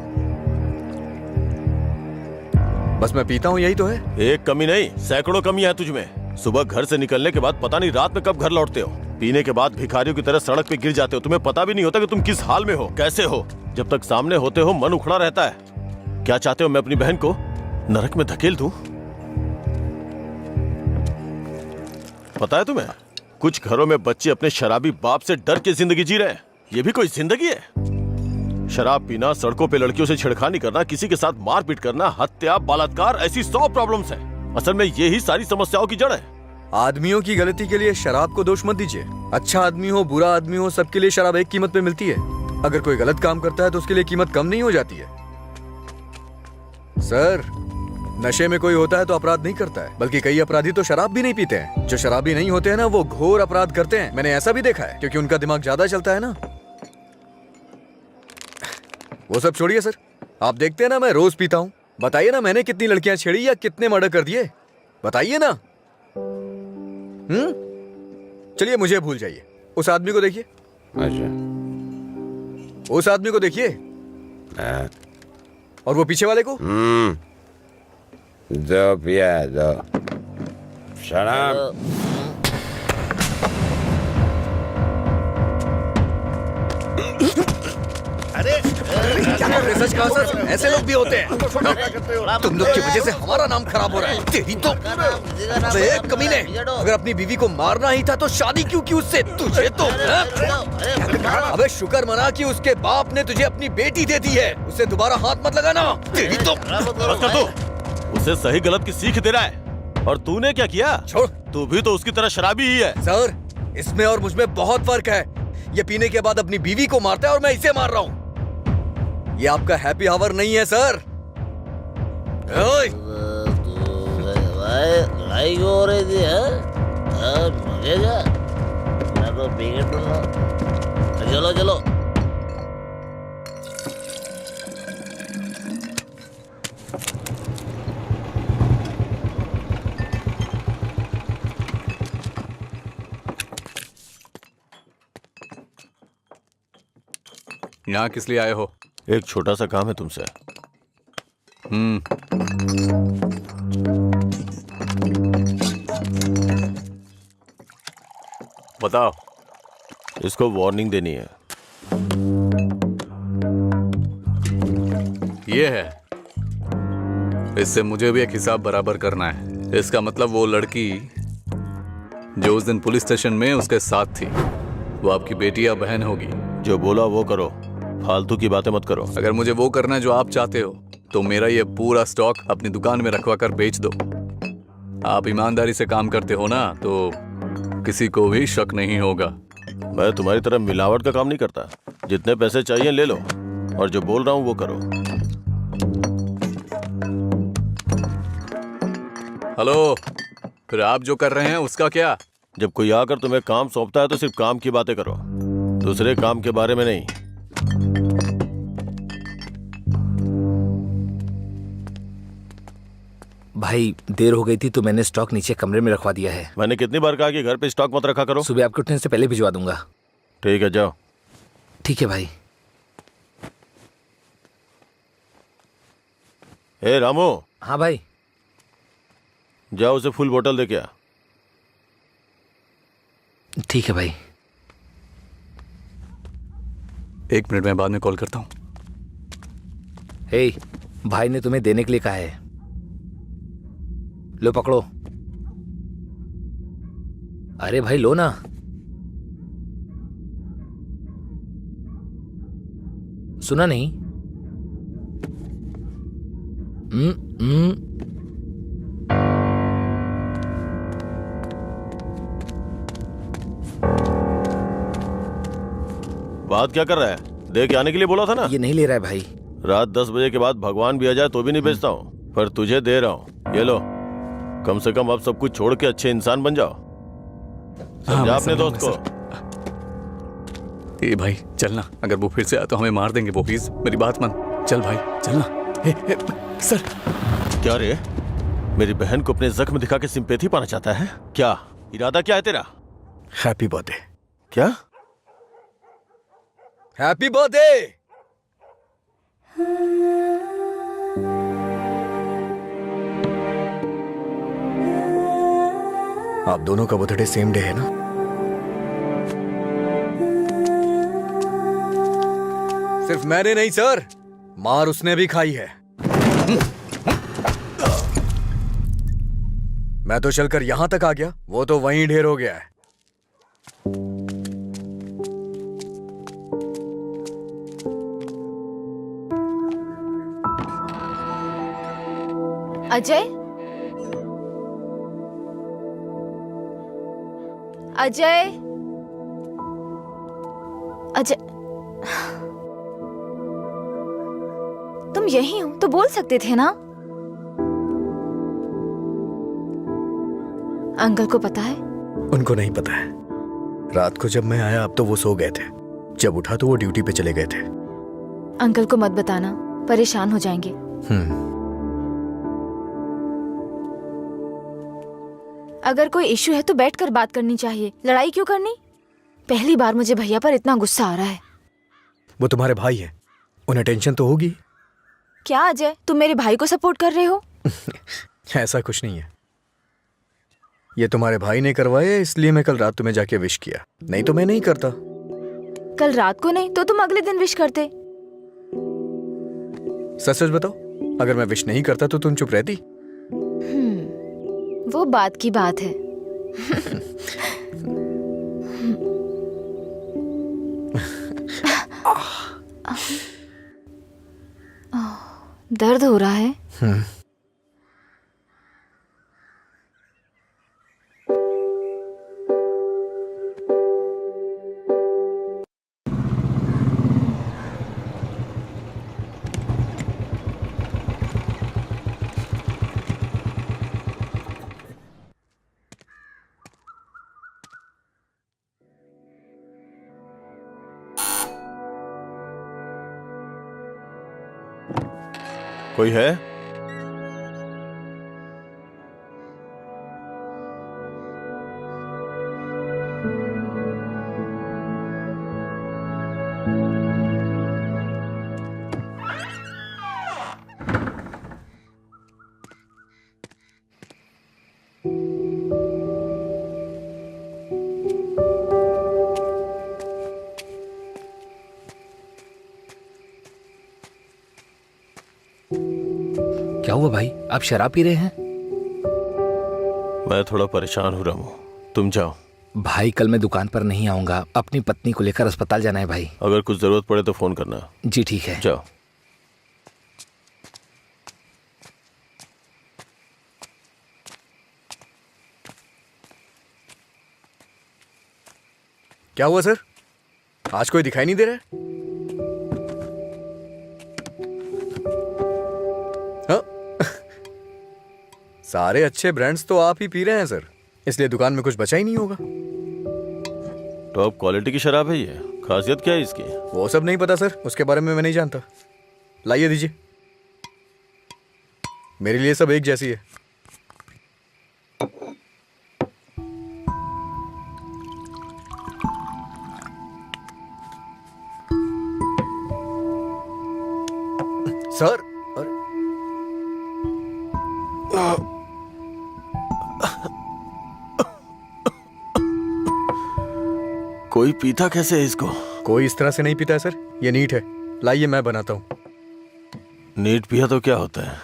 बस मैं पीता हूँ, यही तो है। एक कमी नहीं, सैकड़ों कमियां हैं तुझमें। सुबह घर से निकलने के बाद पता नहीं रात में कब घर लौटते हो। पीने के बाद भिखारियों की तरह सड़क पे गिर जाते हो। तुम्हें पता भी नहीं होता कि तुम किस हाल में हो, कैसे हो। जब तक सामने होते हो मन उखड़ा रहता है। क्या चाहते हो, मैं अपनी बहन को नरक में धकेल दूं? पता है तुम्हें, कुछ घरों में बच्चे अपने शराबी बाप से डर के जिंदगी जी रहे हैं। ये भी कोई जिंदगी है? शराब पीना, सड़कों पे लड़कियों से छेड़खानी करना, किसी के साथ मारपीट करना, हत्या, बलात्कार, ऐसी 100 प्रॉब्लम्स हैं। असल में यही सारी समस्याओं की जड़ है। आदमियों की गलती के लिए शराब को दोष मत दीजिए। अच्छा आदमी हो, बुरा आदमी हो, सबके लिए शराब एक कीमत पे मिलती है। अगर कोई गलत काम करता है तो उसके लिए कीमत कम नहीं हो जाती है। सर, नशे में कोई होता है तो अपराध नहीं करता है, बल्कि कई अपराधी तो शराब भी नहीं पीते हैं। जो शराबी नहीं होते हैं ना, वो घोर अपराध करते हैं। मैंने ऐसा भी देखा है, क्योंकि उनका दिमाग ज्यादा चलता है ना। वो सब छोड़िए सर, आप देखते हैं ना मैं रोज पीता हूँ। बताइए ना मैंने कितनी लड़कियां छेड़ी या कितने मर्डर कर दिए, बताइए ना। चलिए मुझे भूल जाइए। उस आदमी को देखिए, उस आदमी को देखिए, और वो पीछे वाले को। दो पिया दो शराब। सच कहा सर, ऐसे लोग भी होते हैं। तुम लोग की वजह से हमारा नाम खराब हो रहा है। तेरी तो कमीने, अगर अपनी बीवी को मारना ही था तो शादी क्यों की उससे? तुझे तो अबे शुक्र मना कि उसके बाप ने तुझे अपनी बेटी दे दी है। उसे दोबारा हाथ मत लगाना। तेरी तो उसे सही गलत की सीख दे रहा है, और तूने क्या किया? छोड़, तू भी तो उसकी तरह शराबी ही है। सर, इसमें और मुझमें बहुत फर्क है। ये पीने के बाद अपनी बीवी को मारता है और मैं इसे मार रहा हूँ। ये आपका हैप्पी आवर नहीं है सर। ओए! लड़ाई हो रही थी मुझे क्या, मैं तो पी के दूंगा। चलो चलो। यहाँ किस लिए आए हो? एक छोटा सा काम है तुमसे। बताओ। इसको वार्निंग देनी है। ये है, इससे मुझे भी एक हिसाब बराबर करना है। इसका मतलब वो लड़की जो उस दिन पुलिस स्टेशन में उसके साथ थी, वो आपकी बेटी या बहन होगी। जो बोला वो करो, फालतू की बातें मत करो। अगर मुझे वो करना है जो आप चाहते हो तो मेरा ये पूरा स्टॉक अपनी दुकान में रखवा कर बेच दो। आप ईमानदारी से काम करते हो ना, तो किसी को भी शक नहीं होगा। मैं तुम्हारी तरह मिलावट का काम नहीं करता। जितने पैसे चाहिए ले लो, और जो बोल रहा हूँ वो करो। हेलो, फिर आप जो कर रहे हैं उसका क्या? जब कोई आकर तुम्हें काम सौंपता है तो सिर्फ काम की बातें करो, दूसरे काम के बारे में नहीं। भाई देर हो गई थी तो मैंने स्टॉक नीचे कमरे में रखवा दिया है। मैंने कितनी बार कहा कि घर पे स्टॉक मत रखा करो। सुबह आपके उठने से पहले भिजवा दूंगा। ठीक है, जाओ। ठीक है भाई। ए रामू। हाँ भाई। जाओ उसे फुल बोतल दे के आ। ठीक है भाई। 1 मिनट में बाद में कॉल करता हूँ। हे, भाई ने तुम्हें देने के लिए कहा है। लो पकड़ो। अरे भाई लो ना। सुना नहीं? बात क्या कर रहा है? दे के आने के लिए बोला था ना। ये नहीं ले रहा है भाई। रात 10 बजे के बाद भगवान भी आ जाए तो भी नहीं बेचता हूँ, पर तुझे दे रहा हूँ। ये लो, कम से कम आप सब कुछ छोड़ के अच्छे इंसान बन जाओ। समझा अपने दोस्त को। ए भाई चलना, अगर वो फिर से आया तो हमें मार देंगे वो, प्लीज मेरी बात मान। चल भाई चलना। सर। क्या रे, मेरी बहन को अपने जख्म दिखा के सिंपैथी पाना चाहता है क्या? इरादा क्या है तेरा? Happy birthday. क्या? Happy birthday. आप दोनों का बर्थडे सेम डे है ना? सिर्फ मैंने नहीं सर, मार उसने भी खाई है। मैं तो चलकर यहां तक आ गया, वो तो वहीं ढेर हो गया है। अजय, अजय, अजय, तुम यहीं हो तो बोल सकते थे ना? अंकल को पता है? उनको नहीं पता है। रात को जब मैं आया अब तो वो सो गए थे, जब उठा तो वो ड्यूटी पे चले गए थे। अंकल को मत बताना, परेशान हो जाएंगे। अगर कोई इश्यू है तो बैठकर बात करनी चाहिए, लड़ाई क्यों करनी? पहली बार मुझे भैया पर इतना गुस्सा आ रहा है। वो तुम्हारे भाई हैं, उन्हें टेंशन तो होगी। क्या अजय, तुम मेरे भाई को सपोर्ट कर रहे हो? ऐसा कुछ नहीं है, ये तुम्हारे भाई ने करवाया इसलिए मैं कल रात तुम्हें जाके विश किया, नहीं तो मैं नहीं करता। कल रात को नहीं तो तुम अगले दिन विश करते। सच सच बताओ, अगर मैं विश नहीं करता तो तुम चुप रहती? वो बात की बात है। दर्द हो रहा है? कोई है? क्या हुआ भाई, आप शराब पी रहे हैं? मैं थोड़ा परेशान हो रहा हूँ, तुम जाओ। भाई कल मैं दुकान पर नहीं आऊंगा, अपनी पत्नी को लेकर अस्पताल जाना है भाई। अगर कुछ जरूरत पड़े तो फोन करना। जी ठीक है। जाओ। क्या हुआ सर, आज कोई दिखाई नहीं दे रहा है? हाँ? सारे अच्छे ब्रांड्स तो आप ही पी रहे हैं सर, इसलिए दुकान में कुछ बचा ही नहीं होगा। टॉप क्वालिटी की शराब है ये, खासियत क्या है इसकी? वो सब नहीं पता सर, उसके बारे में मैं नहीं जानता। लाइए दीजिए, मेरे लिए सब एक जैसी है। सर, कोई पीता कैसे है इसको? कोई इस तरह से नहीं पीता है सर, ये नीट है। लाइए मैं बनाता हूँ। नीट पिया तो क्या होता है?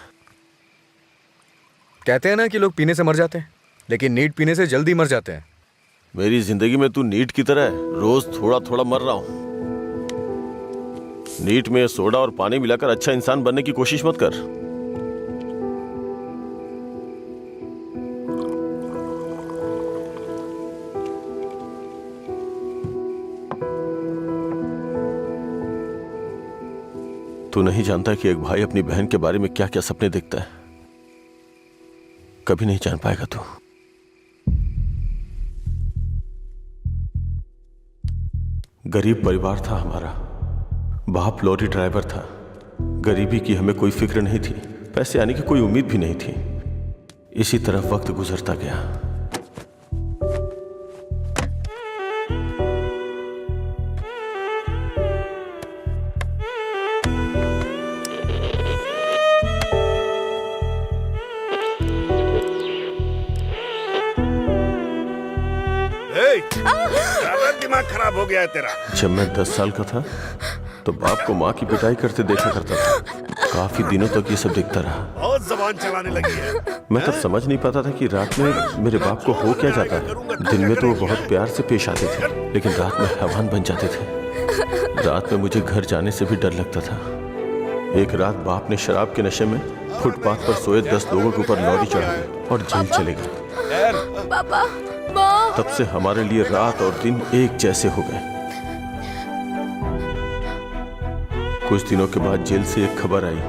कहते हैं ना कि लोग पीने से मर जाते हैं, लेकिन नीट पीने से जल्दी मर जाते हैं। मेरी जिंदगी में तू नीट की तरह है, रोज थोड़ा थोड़ा मर रहा हूं। नीट में सोडा और पानी मिलाकर अच्छा इंसान बनने की कोशिश मत कर। तू नहीं जानता कि एक भाई अपनी बहन के बारे में क्या क्या सपने देखता है। कभी नहीं जान पाएगा तू। गरीब परिवार था हमारा, बाप लॉरी ड्राइवर था। गरीबी की हमें कोई फिक्र नहीं थी, पैसे आने की कोई उम्मीद भी नहीं थी। इसी तरह वक्त गुजरता गया। ज्यादा दिमाग खराब हो गया है तेरा। जब मैं 10 साल का था तो बाप को माँ की पिटाई करते देखा करता था। काफी दिनों तक ये सब देखता रहा। बहुत जबान चलाने लगी है। मैं तब समझ नहीं पाता था कि रात में मेरे बाप को हो क्या जाता है। दिन में तो वो बहुत प्यार से पेश आते थे, लेकिन रात में हैवान बन जाते थे। रात में मुझे घर जाने से भी डर लगता था। एक रात बाप ने शराब के नशे में फुटपाथ पर सोए 10 लोगों के ऊपर लॉरी चढ़ा दी और जेल चले गए। पापा, माँ। तब से हमारे लिए रात और दिन एक जैसे हो गए। कुछ दिनों के बाद जेल से एक खबर आई।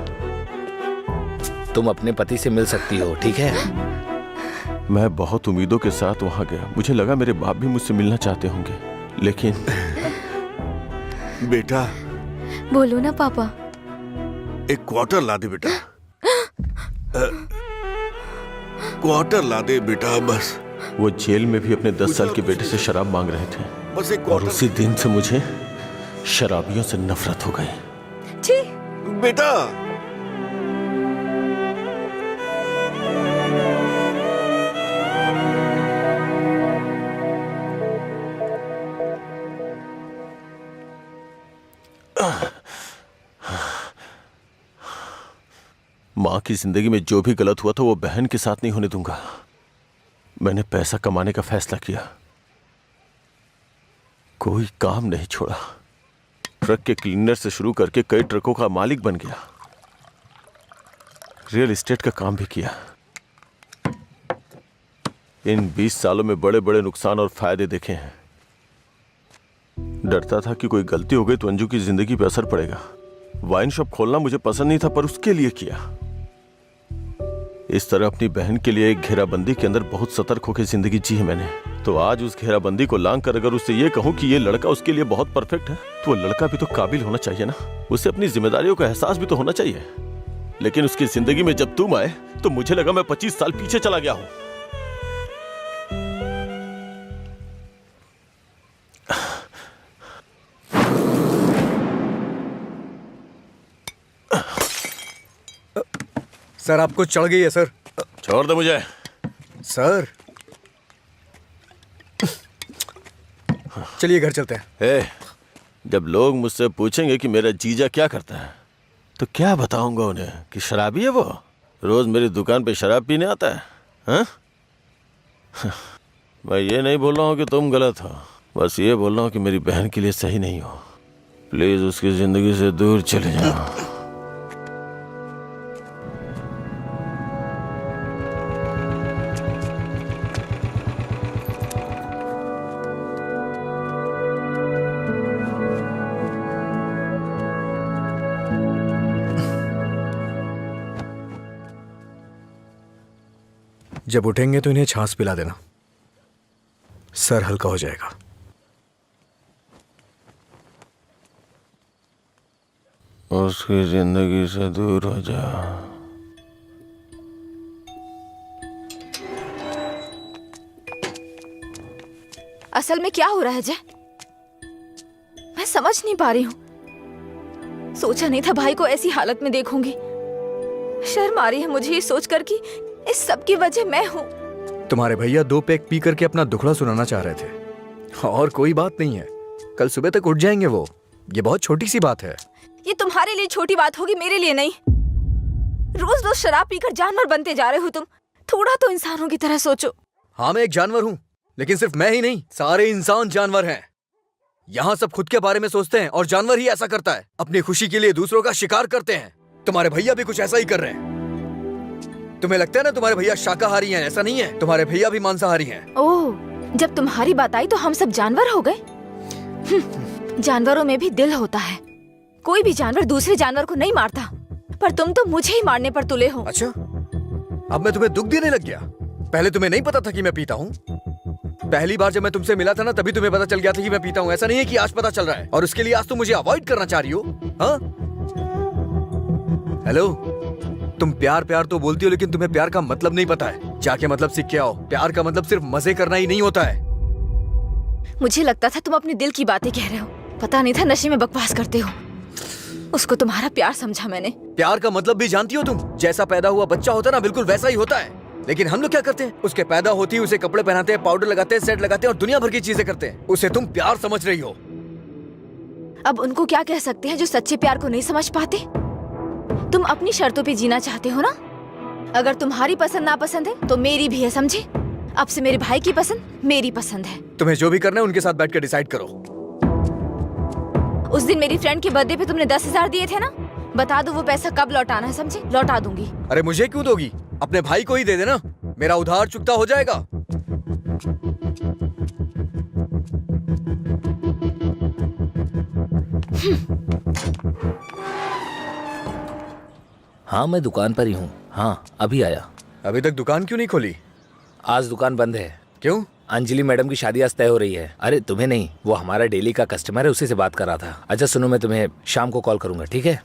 तुम अपने पति से मिल सकती हो, ठीक है? मैं बहुत उम्मीदों के साथ वहां गया। मुझे लगा मेरे बाप भी मुझसे मिलना चाहते होंगे, लेकिन बेटा, बोलो ना पापा। एक क्वार्टर ला दे बेटा। क्वार्टर ला दे बेटा बस। वो जेल में भी अपने 10 साल के बेटे से शराब मांग रहे थे बस एक और क्वार्टर। उसी दिन से मुझे शराबियों से नफरत हो गई। छी। बेटा, माँ की जिंदगी में जो भी गलत हुआ था वो बहन के साथ नहीं होने दूंगा। मैंने पैसा कमाने का फैसला किया, कोई काम नहीं छोड़ा। ट्रक के क्लीनर से शुरू करके कई ट्रकों का मालिक बन गया। रियल एस्टेट का काम भी किया। इन 20 सालों में बड़े बड़े नुकसान और फायदे देखे हैं। डरता था कि कोई गलती हो गई तो अंजू की जिंदगी पर असर पड़ेगा। वाइन शॉप खोलना मुझे पसंद नहीं था, पर उसके लिए किया। इस तरह अपनी बहन के लिए एक घेराबंदी के अंदर बहुत सतर्क होकर जिंदगी जी है मैंने। तो आज उस घेराबंदी को लांग कर अगर उससे ये कहूं कि ये लड़का उसके लिए बहुत परफेक्ट है, तो वो लड़का भी तो काबिल होना चाहिए ना। उसे अपनी जिम्मेदारियों का एहसास भी तो होना चाहिए। लेकिन उसकी जिंदगी में जब तुम आए तो मुझे लगा मैं 25 साल पीछे चला गया हूं। सर, आपको चढ़ गई है सर। छोड़ दे मुझे। सर, चलिए घर चलते हैं। जब लोग मुझसे पूछेंगे कि मेरा जीजा क्या करता है, तो क्या बताऊंगा उन्हें कि शराबी है वो, रोज मेरी दुकान पे शराब पीने आता है। हाँ? मैं ये नहीं बोल रहा हूँ कि तुम गलत हो, बस ये बोल रहा हूँ कि मेरी बहन के लिए सही नहीं हो। प्लीज उसकी जिंदगी से दूर चले जाओ। जब उठेंगे तो इन्हें छाछ पिला देना, सर हल्का हो जाएगा। उसकी जिंदगी से दूर हो जा। असल में क्या हो रहा है जय? मैं समझ नहीं पा रही हूँ। सोचा नहीं था भाई को ऐसी हालत में देखूंगी। शर्म आ रही है मुझे ये सोचकर कि इस सब की वजह मैं हूँ। तुम्हारे भैया 2 पैक पी करके अपना दुखड़ा सुनाना चाह रहे थे, और कोई बात नहीं है। कल सुबह तक उठ जाएंगे वो। ये बहुत छोटी सी बात है। ये तुम्हारे लिए छोटी बात होगी, मेरे लिए नहीं। रोज रोज शराब पीकर जानवर बनते जा रहे हो तुम। थोड़ा तो इंसानों की तरह सोचो। हाँ, मैं एक जानवर हूँ, लेकिन सिर्फ मैं ही नहीं, सारे इंसान जानवर हैं। यहाँ सब खुद के बारे में सोचते हैं और जानवर ही ऐसा करता है। अपनी खुशी के लिए दूसरों का शिकार करते हैं। तुम्हारे भैया भी कुछ ऐसा ही कर रहे हैं। तुम्हें लगता है ना तुम्हारे भैया शाकाहारी हैं? ऐसा नहीं है, तुम्हारे भैया भी मांसाहारी हैं। ओह, जब तुम्हारी बात आई तो हम सब जानवर हो गए। जानवरों में भी दिल होता है। कोई भी जानवर दूसरे जानवर को नहीं मारता, पर तुम तो मुझे ही मारने पर तुले हो। अच्छा, अब मैं तुम्हें दुख देने लग गया? पहले तुम्हें नहीं पता था कि मैं पीता हूँ? पहली बार जब मैं तुमसे मिला था ना, तभी तुम्हें पता चल गया था कि मैं पीता हूँ। ऐसा नहीं है कि आज पता चल रहा है, और उसके लिए आज तुम मुझे अवॉइड करना चाह रही हो? हाँ? हेलो, तुम प्यार प्यार तो बोलती हो, लेकिन तुम्हें प्यार का मतलब नहीं पता है। जाके मतलब सीख के आओ। प्यार का मतलब सिर्फ मजे करना ही नहीं होता है। मुझे लगता था तुम अपने दिल की बातें कह रहे हो, पता नहीं था नशे में बकवास करते हो। उसको तुम्हारा प्यार समझा मैंने। प्यार का मतलब भी जानती हो तुम? जैसा पैदा हुआ बच्चा होता है ना, बिल्कुल वैसा ही होता है। लेकिन हम लोग क्या करते हैं? उसके पैदा होती है उसे कपड़े पहनाते हैं, पाउडर लगाते हैं, सेट लगाते हैं और दुनिया भर की चीजें करते हैं। उसे तुम प्यार समझ रही हो। अब उनको क्या कह सकते हैं जो सच्चे प्यार को नहीं समझ पाते? तुम अपनी शर्तों पे जीना चाहते हो ना? अगर तुम्हारी पसंद नापसंद है तो मेरी भी है, समझे? अब से मेरे भाई की पसंद मेरी पसंद है। तुम्हें जो भी करना है उनके साथ बैठ कर डिसाइड करो। उस दिन मेरी फ्रेंड के बर्थडे पे तुमने 10,000 दिए थे ना, बता दो वो पैसा कब लौटाना है, समझे? लौटा दूंगी। अरे मुझे क्यों दोगी? अपने भाई को ही दे देना, मेरा उधार चुकता हो जाएगा। हाँ मैं दुकान पर ही हूँ। हाँ अभी आया। अभी तक दुकान क्यों नहीं खोली? आज दुकान बंद है। क्यों? अंजलि मैडम की शादी आज तय हो रही है। अरे तुम्हें नहीं, वो हमारा डेली का कस्टमर है, उसी से बात कर रहा था। अच्छा सुनो, मैं तुम्हें शाम को कॉल करूंगा, ठीक है?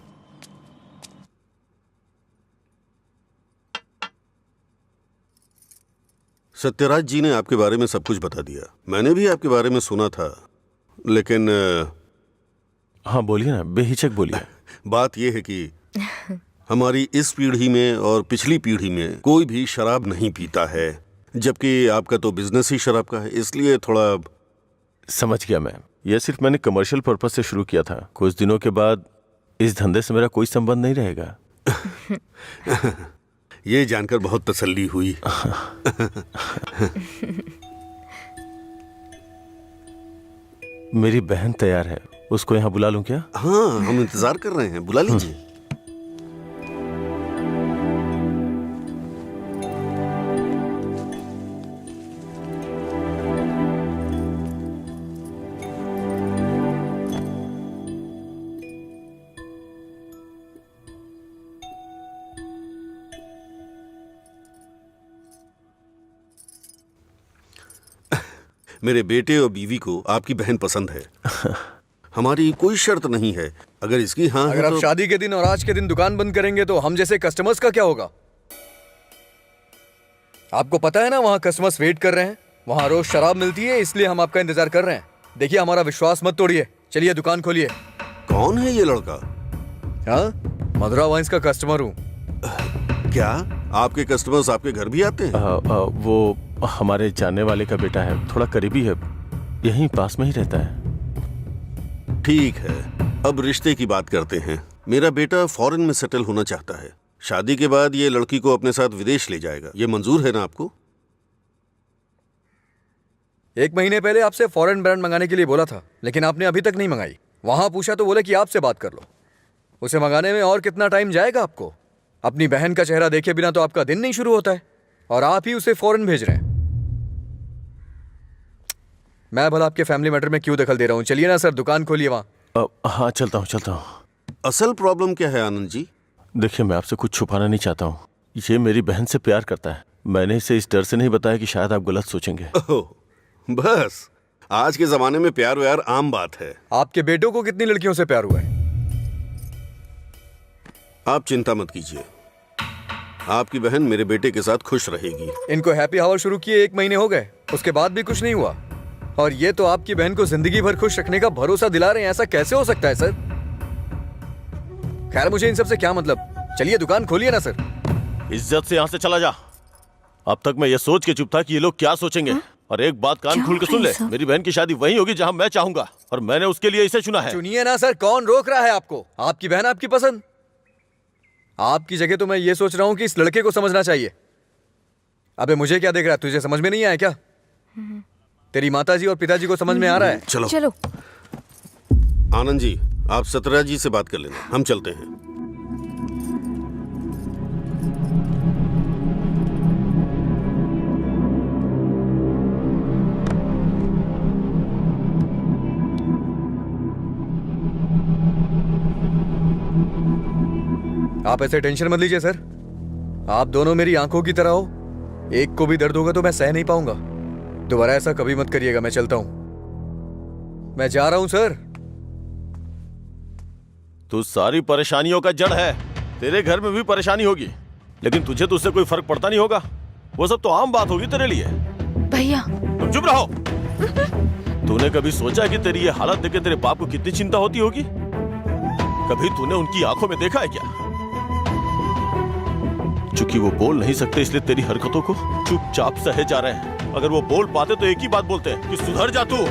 सत्यराज जी ने आपके बारे में सब कुछ बता दिया। मैंने भी आपके बारे में सुना था, लेकिन हाँ बोलिए ना, बेहिचक बोलिए। बात यह है कि हमारी इस पीढ़ी में और पिछली पीढ़ी में कोई भी शराब नहीं पीता है, जबकि आपका तो बिजनेस ही शराब का है, इसलिए थोड़ा। समझ गया मैं। यह सिर्फ मैंने कमर्शियल पर्पस से शुरू किया था। कुछ दिनों के बाद इस धंधे से मेरा कोई संबंध नहीं रहेगा। ये जानकर बहुत तसल्ली हुई। मेरी बहन तैयार है, उसको यहाँ बुला लूं क्या? हाँ हम इंतजार कर रहे हैं, बुला लीजिए। मेरे बेटे और बीवी को आपकी बहन पसंद है। हमारी कोई शर्त नहीं है। अगर इसकी हाँ अगर आप तो... शादी के दिन और आज के दिन दुकान बंद करेंगे तो हम जैसे कस्टमर्स का क्या होगा? आपको पता है ना, वहाँ कस्टमर्स वेट कर रहे हैं। वहाँ रोज शराब मिलती है, इसलिए हम आपका इंतजार कर रहे हैं। देखिए हमारा विश्वास मत तोड़िए, चलिए दुकान खोलिए। कौन है ये लड़का? हाँ, मधुरा वाइन्स का कस्टमर हूँ। क्या आपके कस्टमर्स आपके घर भी आते हैं? वो हमारे जानने वाले का बेटा है, थोड़ा करीबी है, यहीं पास में ही रहता है। ठीक है, अब रिश्ते की बात करते हैं। मेरा बेटा फॉरेन में सेटल होना चाहता है। शादी के बाद ये लड़की को अपने साथ विदेश ले जाएगा। ये मंजूर है ना आपको? 1 महीने पहले आपसे फॉरेन ब्रांड मंगाने के लिए बोला था, लेकिन आपने अभी तक नहीं मंगाई। वहां पूछा तो बोले कि आपसे बात कर लो। उसे मंगाने में और कितना टाइम जाएगा आपको? अपनी बहन का चेहरा देखे बिना तो आपका दिन नहीं शुरू होता है, और आप ही उसे फॉरेन भेज रहे हैं। मैं भला आपके फैमिली मैटर में क्यों दखल दे रहा हूँ? चलिए ना सर, दुकान खोलिए वहां। हाँ चलता हूँ। असल प्रॉब्लम क्या है आनंद जी? देखिए मैं आपसे कुछ छुपाना नहीं चाहता हूँ। ये मेरी बहन से प्यार करता है। मैंने इसे इस डर से नहीं बताया कि शायद आप गलत सोचेंगे। बस आज के जमाने में प्यार व्यार आम बात है। आपके बेटों को कितनी लड़कियों से प्यार हुआ है? आप चिंता मत कीजिए, आपकी बहन मेरे बेटे के साथ खुश रहेगी। इनको हैप्पी आवर शुरू किए 1 महीने हो गए, उसके बाद भी कुछ नहीं हुआ, और ये तो आपकी बहन को जिंदगी भर खुश रखने का भरोसा दिला रहे हैं। ऐसा कैसे हो सकता है सर? खैर मुझे इन सब से क्या मतलब, चलिए दुकान खोलिए ना सर। इज्जत से यहाँ से चला जा। अब तक मैं ये सोच के चुप था कि ये लोग क्या सोचेंगे। और एक बात कान खोल के सुन ले, मेरी बहन की शादी वहीं होगी जहाँ मैं चाहूंगा, और मैंने उसके लिए इसे चुना है। चुनिए ना सर, कौन रोक रहा है आपको? आपकी बहन आपकी पसंद। आपकी जगह तो मैं ये सोच रहा हूँ कि इस लड़के को समझना चाहिए। अबे मुझे क्या देख रहा है? तुझे समझ में नहीं आया क्या? तेरी माताजी और पिताजी को समझ में आ रहा है? चलो। आनंद जी, आप सत्यराज जी से बात कर लेना, हम चलते हैं। आप ऐसे टेंशन मत लीजिए सर, आप दोनों मेरी आंखों की तरह हो। एक को भी दर्द होगा तो मैं सह नहीं पाऊंगा। दोबारा ऐसा कभी मत करिएगा। मैं चलता हूं, मैं जा रहा हूं सर। तू सारी परेशानियों का जड़ है। तेरे घर में भी परेशानी होगी, लेकिन तुझे तो उससे कोई फर्क पड़ता नहीं होगा। वो सब तो आम बात होगी तेरे लिए। भैया तुम चुप रहो। तूने कभी सोचा कि तेरी ये हालत देख के तेरे बाप को कितनी चिंता होती होगी? कभी तूने उनकी आंखों में देखा है क्या? चूंकि वो बोल नहीं सकते इसलिए तेरी हरकतों को चुपचाप सहे जा रहे हैं। अगर वो बोल पाते तो एक ही बात बोलते हैं कि सुधर जा तू।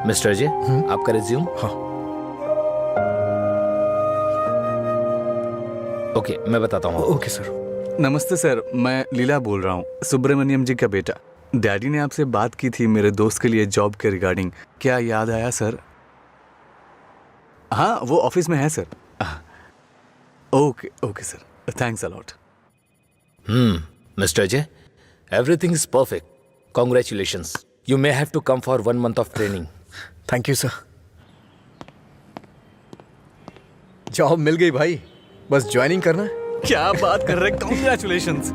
मिस्टर अजय, आपका रिज्यूम। हाँ। ओके, मैं बताता हूँ। Okay sir. नमस्ते सर, मैं लीला बोल रहा हूँ, सुब्रमण्यम जी का बेटा। डैडी ने आपसे बात की थी मेरे दोस्त के लिए जॉब के रिगार्डिंग। क्या याद आया सर? हाँ, वो ऑफिस में है sir. Okay okay sir, thanks a lot. Mister Ajay, everything is perfect. Congratulations. You may have to come for 1 month of training. Thank you sir. Job मिल गई भाई, बस ज्वाइनिंग करना है। क्या बात कर रहे हैं, कॉन्ग्रेचुलेशंस।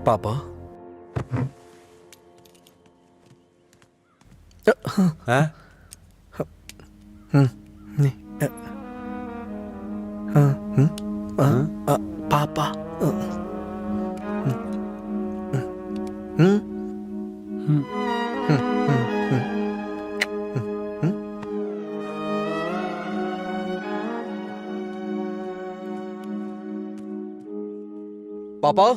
पापा, पापा, पापा, पापा,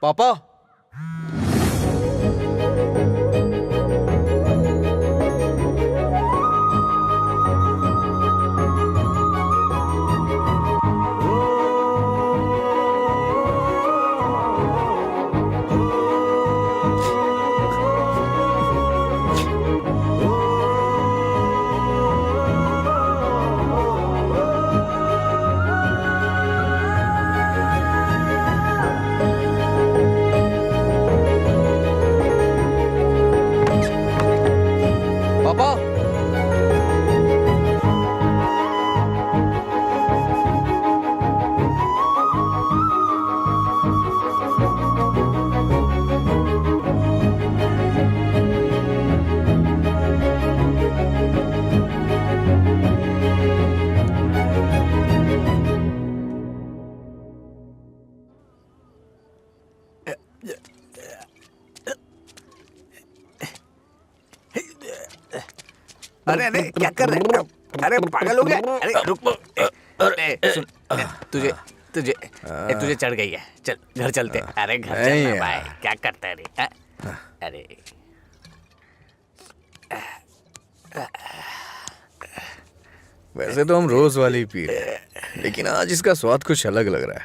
पापा। पापा। अरे अरे क्या कर रहे हैं? अरे पागल हो गया? अरे रुक। अरे सुन, तुझे तुझे तुझे चढ़ गई है। चल घर चलते। अरे घर चलना भाई, क्या करता है रे? अरे वैसे तो हम रोज वाली पी रहे हैं, लेकिन आज इसका स्वाद कुछ अलग लग रहा है।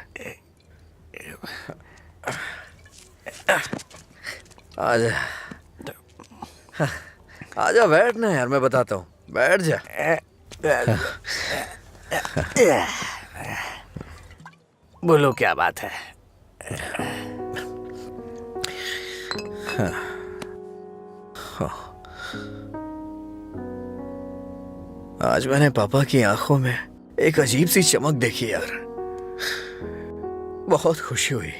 आजा आजा, बैठ ना यार, मैं बताता हूँ, बैठ जा। बोलो क्या बात है? आज मैंने पापा की आंखों में एक अजीब सी चमक देखी यार, बहुत खुशी हुई।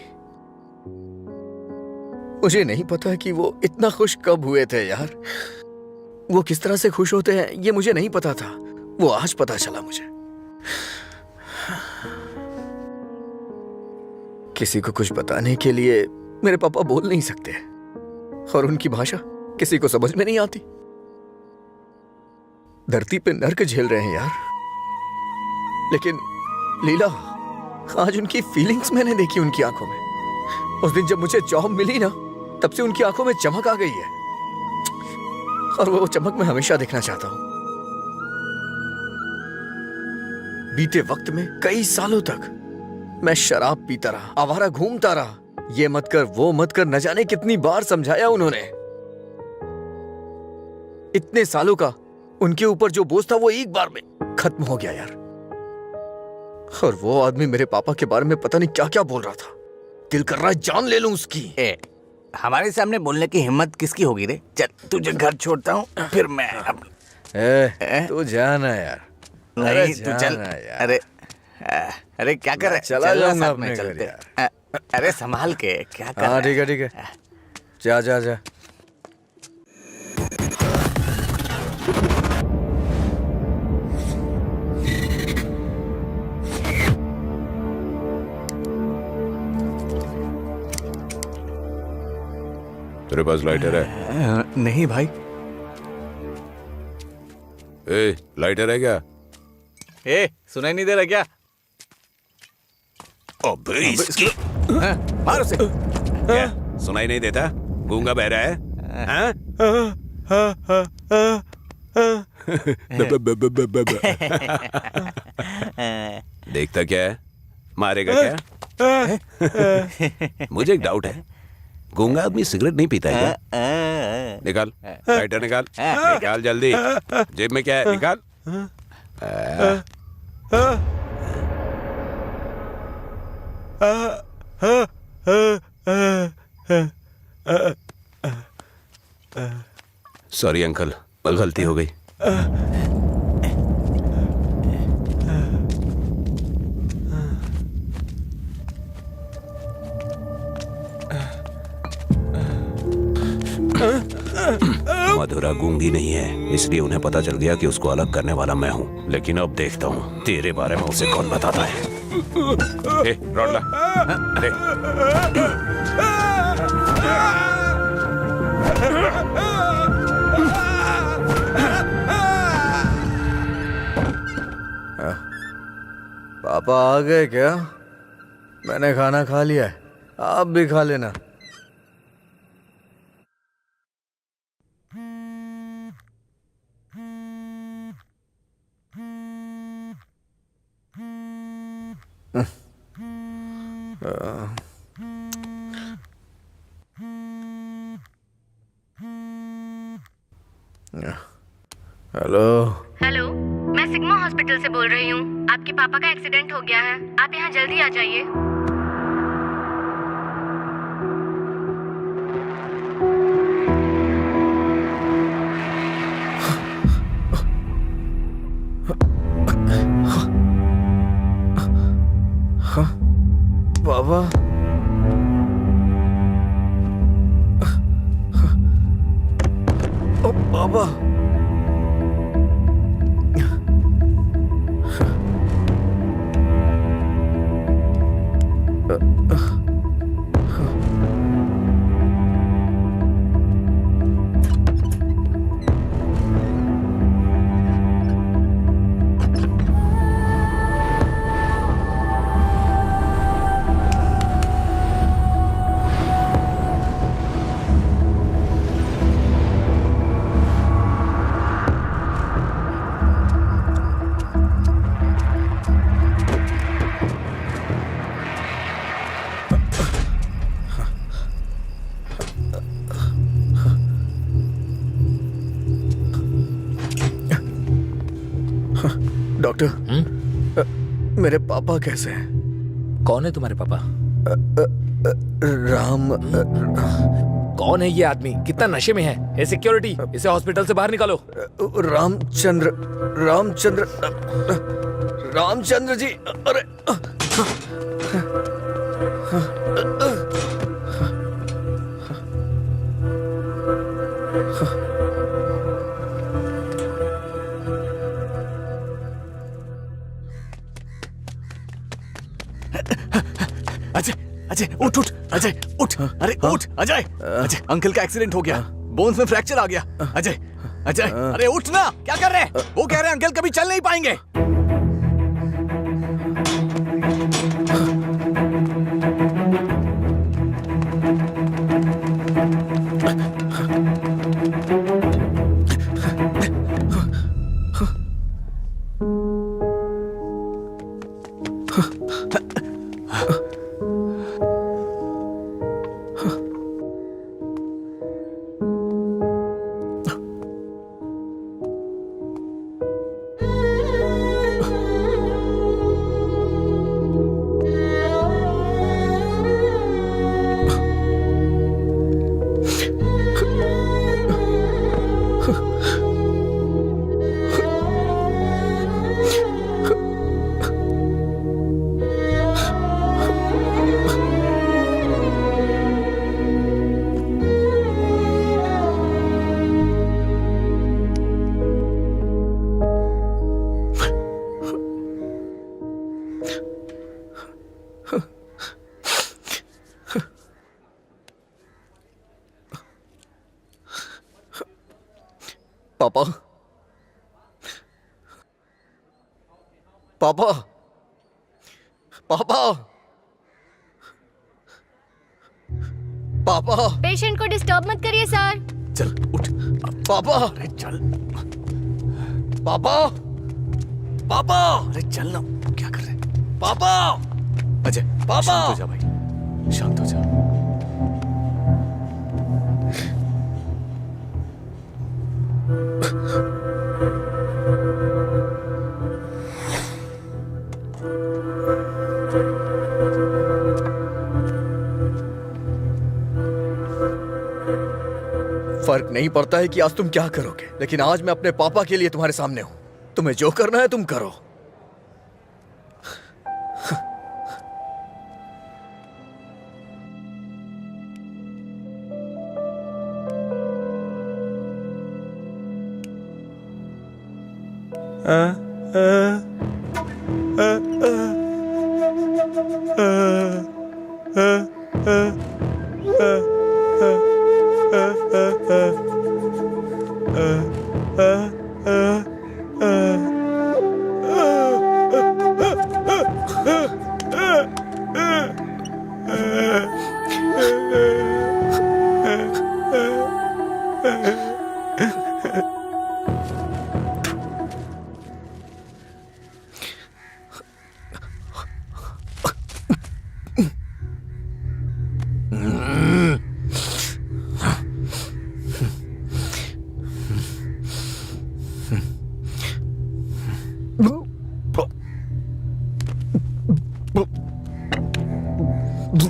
मुझे नहीं पता कि वो इतना खुश कब हुए थे यार। वो किस तरह से खुश होते हैं ये मुझे नहीं पता था, वो आज पता चला मुझे। किसी को कुछ बताने के लिए मेरे पापा बोल नहीं सकते, और उनकी भाषा किसी को समझ में नहीं आती। धरती पे नर्क झेल रहे हैं यार, लेकिन लीला, आज उनकी फीलिंग्स मैंने देखी उनकी आंखों में। उस दिन जब मुझे जॉब मिली ना, तब से उनकी आंखों में चमक आ गई है, और वो चमक मैं हमेशा देखना चाहता हूं। बीते वक्त में कई सालों तक मैं शराब पीता रहा, आवारा घूमता रहा, ये मत कर वो मत कर, न जाने कितनी बार समझाया उन्होंने। इतने सालों का उनके ऊपर जो बोझ था वो एक बार में खत्म हो गया यार। और वो आदमी मेरे पापा के बारे में पता नहीं क्या क्या बोल रहा था, दिल कर रहा है जान ले लूं उसकी। हमारे सामने बोलने की हिम्मत किसकी होगी रे? चल तुझे घर छोड़ता हूँ, फिर मैं तू जाना यार। नहीं तू चल यार। अरे क्या कर रहा है? चला जाऊंगा साथ में अपने घर चलते। यार। अरे संभाल के, क्या कर रहा हाँ है? ठीक है, जा जा जा। तेरे पास लाइटर है? नहीं भाई। ए, लाइटर है क्या? सुनाई नहीं दे रहा क्या? अबे इसकी मारो से। क्या? सुनाई नहीं देता? गूंगा बहरा है? हाँ? देखता क्या है? मारेगा क्या? मुझे एक डाउट है, गूंगा आदमी सिगरेट नहीं पीता है क्या? निकाल लाइटर, निकाल निकाल जल्दी। जेब में क्या है? निकाल। सॉरी अंकल, गलती हो गई। मधुरा गूंगी नहीं है, इसलिए उन्हें पता चल गया कि उसको अलग करने वाला मैं हूँ। लेकिन अब देखता हूँ तेरे बारे में उसे कौन बताता है। ए, रॉड ला। दे। पापा आ गए क्या? मैंने खाना खा लिया है, आप भी खा लेना। हेलो। हेलो, मैं सिग्मा हॉस्पिटल से बोल रही हूँ। आपके पापा का एक्सीडेंट हो गया है, आप यहाँ जल्दी आ जाइए। बाबा, ओ बाबा, डॉक्टर, मेरे पापा कैसे हैं? कौन है तुम्हारे पापा? राम। कौन है ये आदमी? कितना नशे में है? ये सिक्योरिटी, इसे हॉस्पिटल से बाहर निकालो। रामचंद्र, रामचंद्र, रामचंद्र जी। अरे अजय, अजय उठ उठ, अजय उठ, अरे उठ अजय। अजय, अंकल का एक्सीडेंट हो गया, बोन्स में फ्रैक्चर आ गया। अजय, अजय, अरे उठ ना, क्या कर रहे हैं? वो कह रहे हैं अंकल कभी चल नहीं पाएंगे। पापा, पापा, पापा, पापा। पेशेंट को डिस्टर्ब मत करिए सर। चल उठ पापा, अरे चल पापा, पापा, अरे चल ना, क्या कर रहे हैं? पापा, अजय पापा। शांत हो जा भाई, शांत हो जा। फर्क नहीं पड़ता है कि आज तुम क्या करोगे, लेकिन आज मैं अपने पापा के लिए तुम्हारे सामने हूं। तुम्हें जो करना है तुम करो। तुम्हारा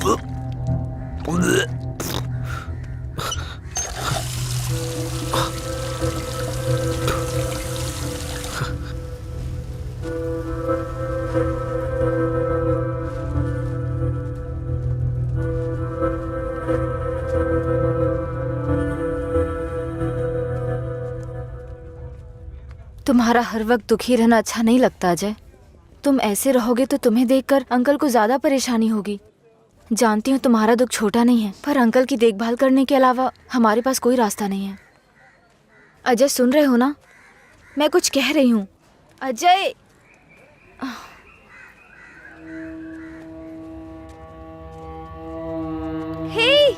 हर वक्त दुखी रहना अच्छा नहीं लगता अजय। तुम ऐसे रहोगे तो तुम्हें देखकर अंकल को ज्यादा परेशानी होगी। जानती हूँ तुम्हारा दुख छोटा नहीं है, पर अंकल की देखभाल करने के अलावा हमारे पास कोई रास्ता नहीं है। अजय सुन रहे हो ना? मैं कुछ कह रही हूँ। अजय हे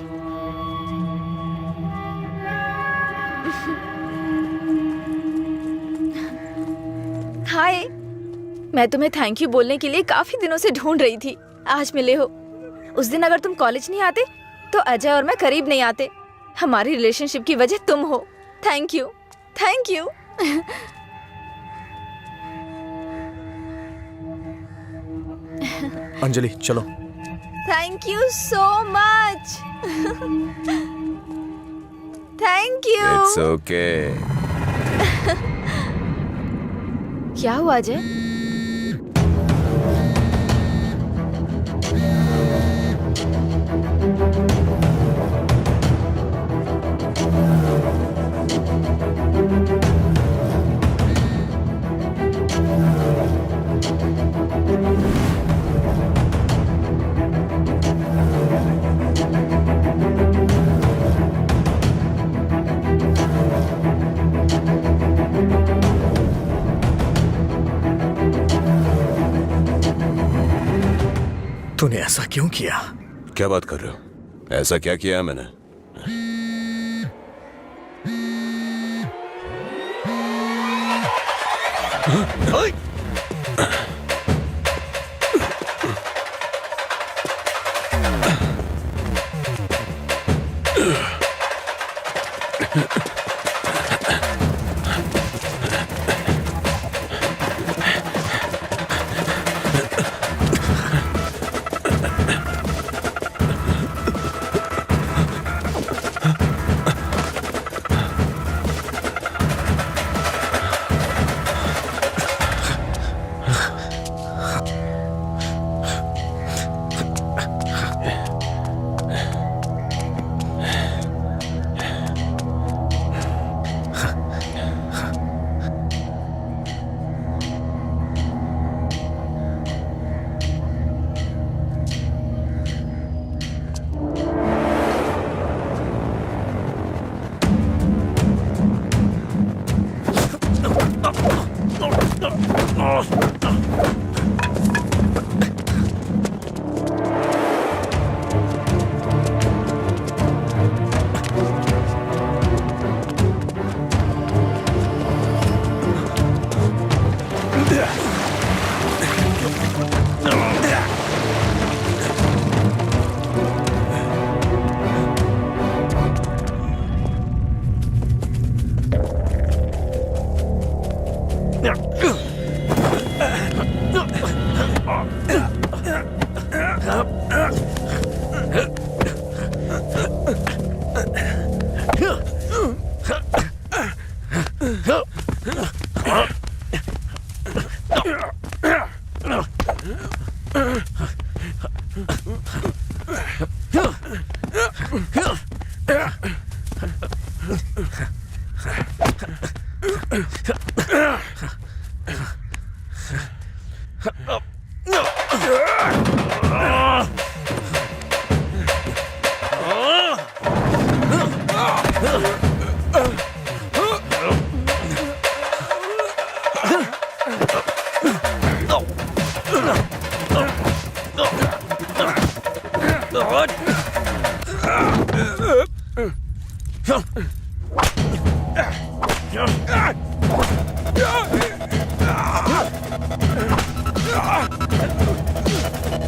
हाय, मैं तुम्हें थैंक यू बोलने के लिए काफी दिनों से ढूंढ रही थी। आज मिले हो। उस दिन अगर तुम कॉलेज नहीं आते तो अजय और मैं करीब नहीं आते। हमारी रिलेशनशिप की वजह तुम हो। Thank you, thank you. Anjali चलो। Thank you so much. Thank you. It's okay. क्या हुआ अजय? तूने ऐसा क्यों किया? क्या बात कर रहे हो? ऐसा क्या किया है मैंने?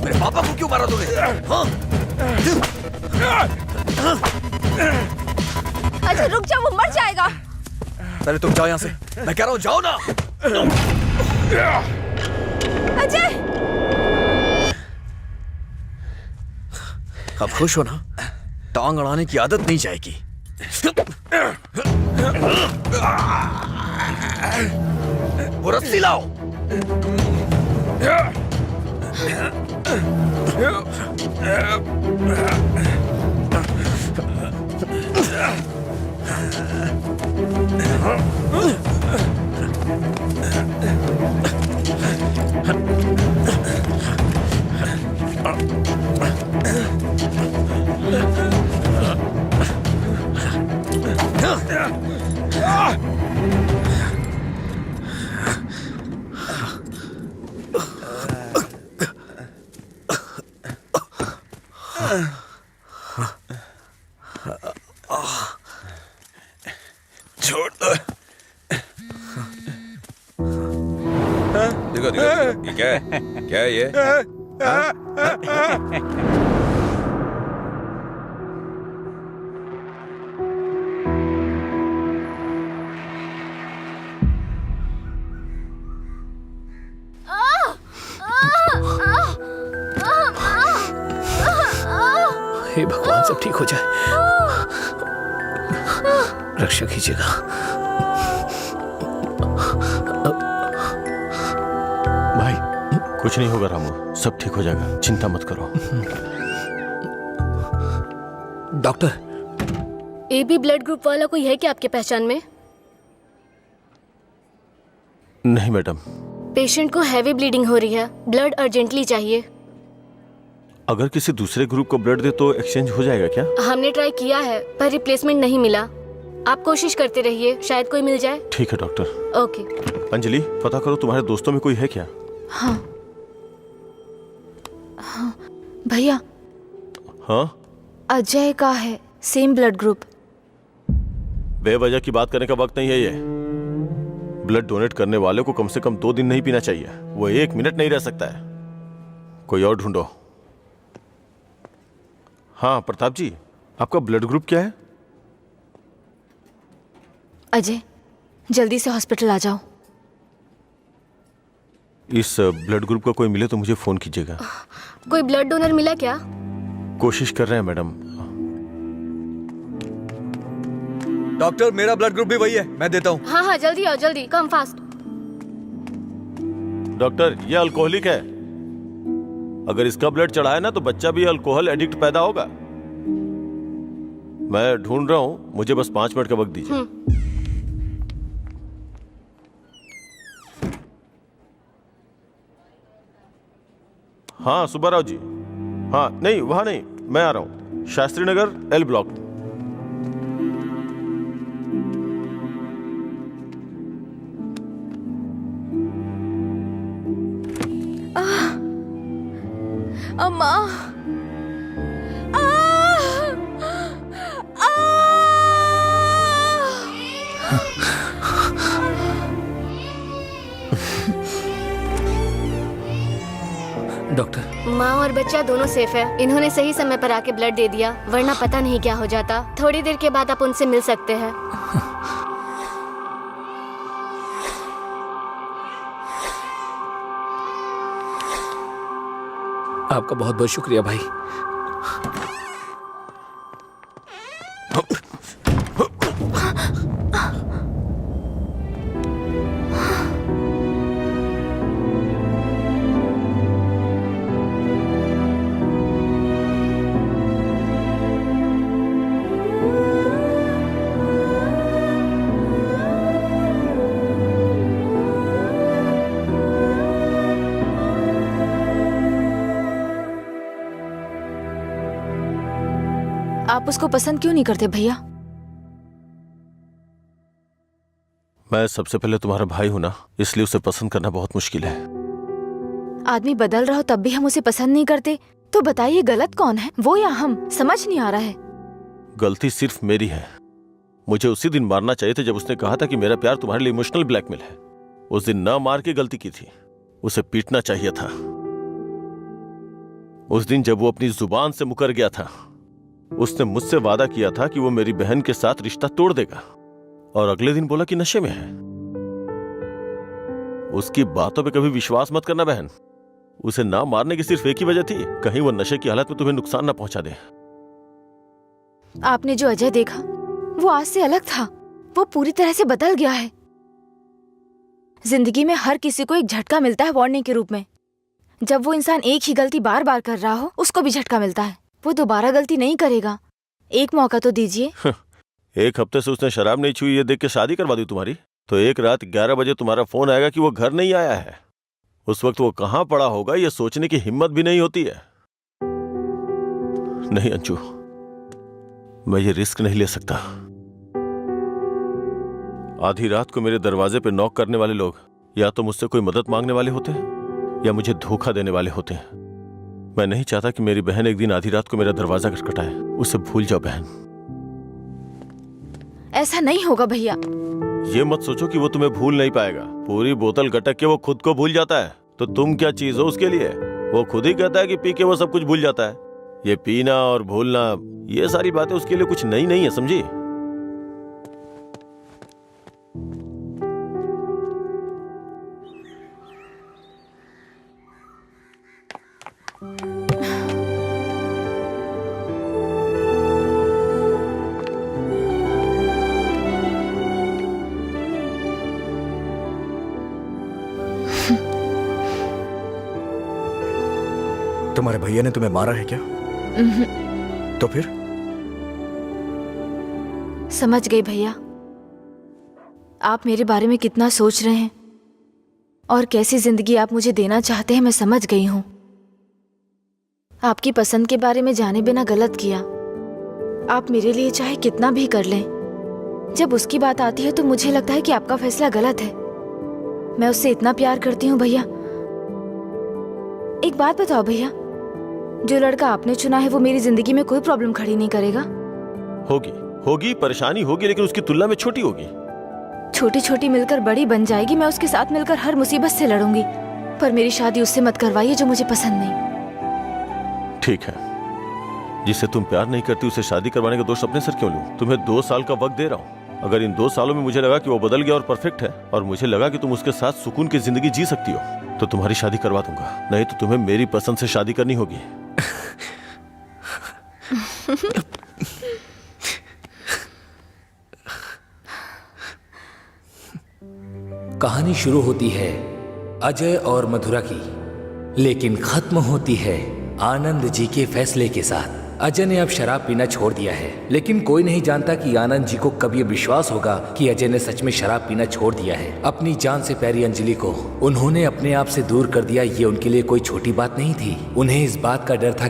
मेरे पापा को क्यों मारा तूने? हाँ? अजय रुक जाओ, वो मर जाएगा। पहले तुम जाओ यहाँ से। मैं कह रहा हूँ जाओ ना। अजय अब खुश हो ना? टांग अड़ाने की आदत नहीं जाएगी। वो रस्सी लाओ। छोड़ दो। देखो देखो, ये क्या है? क्या है ये? हे भगवान, सब ठीक हो जाए। रक्षा कीजिएगा। भाई कुछ नहीं होगा रामू, सब ठीक हो जाएगा, चिंता मत करो। डॉक्टर, AB ब्लड ग्रुप वाला कोई है क्या आपके पहचान में? नहीं मैडम। पेशेंट को हैवी ब्लीडिंग हो रही है, ब्लड अर्जेंटली चाहिए। अगर किसी दूसरे ग्रुप को ब्लड दे तो एक्सचेंज हो जाएगा क्या? हमने ट्राई किया है पर रिप्लेसमेंट नहीं मिला। आप कोशिश करते रहिए, शायद कोई मिल जाए। ठीक है डॉक्टर। ओके। अंजलि, पता करो तुम्हारे दोस्तों में कोई है क्या? हाँ हाँ भैया, हाँ अजय का है, सेम ब्लड ग्रुप। बेवजह की बात करने का वक्त नहीं है ये। ब्लड डोनेट करने वाले को कम से कम 2 दिन नहीं पीना चाहिए, वो 1 मिनट नहीं रह सकता है। कोई और ढूंढो। हाँ प्रताप जी, आपका ब्लड ग्रुप क्या है? अजय, जल्दी से हॉस्पिटल आ जाओ। इस ब्लड ग्रुप का कोई मिले तो मुझे फोन कीजिएगा। कोई ब्लड डोनर मिला क्या? कोशिश कर रहे हैं मैडम। डॉक्टर, मेरा ब्लड ग्रुप भी वही है, मैं देता हूँ। हाँ हाँ जल्दी आओ, जल्दी, कम फास्ट। डॉक्टर, ये अल्कोहलिक है, अगर इसका ब्लड चढ़ाए ना तो बच्चा भी अल्कोहल एडिक्ट पैदा होगा। मैं ढूंढ रहा हूँ, मुझे बस 5 मिनट का वक्त दीजिए। हाँ सुब्बाराव जी। हाँ नहीं, वहां नहीं, मैं आ रहा हूँ, शास्त्री नगर L ब्लॉक। अम्मा, डॉक्टर, माँ और बच्चा दोनों सेफ है। इन्होंने सही समय पर आके ब्लड दे दिया, वरना पता नहीं क्या हो जाता। थोड़ी देर के बाद आप उनसे मिल सकते हैं। आपका बहुत बहुत शुक्रिया भाई। आप उसको पसंद क्यों नहीं करते भैया? मैं सबसे पहले तुम्हारा भाई हूं ना, इसलिए उसे पसंद करना बहुत मुश्किल है। आदमी बदल रहा हो तब भी हम उसे पसंद नहीं करते, तो बताइए गलत कौन है, वो या हम? समझ नहीं आ रहा है। गलती सिर्फ मेरी है। मुझे उसी दिन मारना चाहिए था जब उसने कहा था कि मेरा प्यार तुम्हारे लिए इमोशनल ब्लैकमेल है। उस दिन ना मार के गलती की थी, उसे पीटना चाहिए था। उस दिन जब वो अपनी जुबान से मुकर गया था, उसने मुझसे वादा किया था कि वो मेरी बहन के साथ रिश्ता तोड़ देगा, और अगले दिन बोला कि नशे में है। उसकी बातों पे कभी विश्वास मत करना बहन, उसे ना मारने की सिर्फ एक ही वजह थी, कहीं वो नशे की हालत में तुम्हें नुकसान ना पहुंचा दे। आपने जो अजय देखा वो आज से अलग था। वो पूरी तरह से बदल गया है। जिंदगी में हर किसी को एक झटका मिलता है वार्निंग के रूप में। जब वो इंसान एक ही गलती बार बार कर रहा हो उसको भी झटका मिलता है। वो दोबारा गलती नहीं करेगा। एक मौका तो दीजिए। एक हफ्ते से उसने शराब नहीं छुई ये देख के शादी करवा दी तुम्हारी, तो एक रात 11 बजे तुम्हारा फोन आएगा कि वो घर नहीं आया है। उस वक्त वो कहां पड़ा होगा ये सोचने की हिम्मत भी नहीं होती है। नहीं अंशु, मैं ये रिस्क नहीं ले सकता। आधी रात को मेरे दरवाजे पे नॉक करने वाले लोग या तो मुझसे कोई मदद मांगने वाले होते हैं या मुझे धोखा देने वाले होते हैं। मैं नहीं चाहता कि मेरी बहन एक दिन आधी रात को मेरा दरवाजा खटखटाए। उसे भूल जाओ बहन। ऐसा नहीं होगा भैया। ये मत सोचो कि वो तुम्हें भूल नहीं पाएगा। पूरी बोतल गटक के वो खुद को भूल जाता है, तो तुम क्या चीज हो उसके लिए? वो खुद ही कहता है कि पी के वो सब कुछ भूल जाता है। ये पीना और भूलना, ये सारी बातें उसके लिए कुछ नई नहीं है, समझी? तुम्हारे भैया ने तुम्हें मारा है क्या? तो फिर? समझ गई भैया, आप मेरे बारे में कितना सोच रहे हैं और कैसी जिंदगी आप मुझे देना चाहते हैं मैं समझ गई हूं। आपकी पसंद के बारे में जाने बिना गलत किया। आप मेरे लिए चाहे कितना भी कर लें, जब उसकी बात आती है तो मुझे लगता है कि आपका फैसला गलत है। मैं उससे इतना प्यार करती हूँ भैया। एक बात बताओ भैया, जो लड़का आपने चुना है वो मेरी जिंदगी में कोई प्रॉब्लम खड़ी नहीं करेगा? होगी परेशानी होगी, लेकिन उसकी तुलना में छोटी होगी। छोटी छोटी मिलकर बड़ी बन जाएगी। मैं उसके साथ मिलकर हर मुसीबत से लड़ूंगी, पर मेरी शादी उससे मत करवाइए जो मुझे पसंद नहीं। ठीक है, जिससे तुम प्यार नहीं करती उसे शादी करवाने का दोष अपने सर क्यों लूं? तुम्हें 2 साल का वक्त दे रहा हूं। अगर इन 2 सालों में मुझे लगा कि वो बदल गया और परफेक्ट है और मुझे लगा कि तुम उसके साथ सुकून की जिंदगी जी सकती हो, तो तुम्हारी शादी करवा दूंगा। नहीं तो तुम्हें मेरी पसंद से शादी करनी होगी। कहानी शुरू होती है अजय और मधुरा की, लेकिन खत्म होती है आनंद जी के फैसले के साथ। अजय ने अब शराब पीना छोड़ दिया है, लेकिन कोई नहीं जानता कि आनंद जी को कब ये विश्वास होगा कि अजय ने सच में शराब पीना छोड़ दिया है। अपनी जान से प्यारी अंजलि को उन्होंने अपने आप से दूर कर दिया, ये उनके लिए कोई छोटी बात नहीं थी। उन्हें इस बात का डर था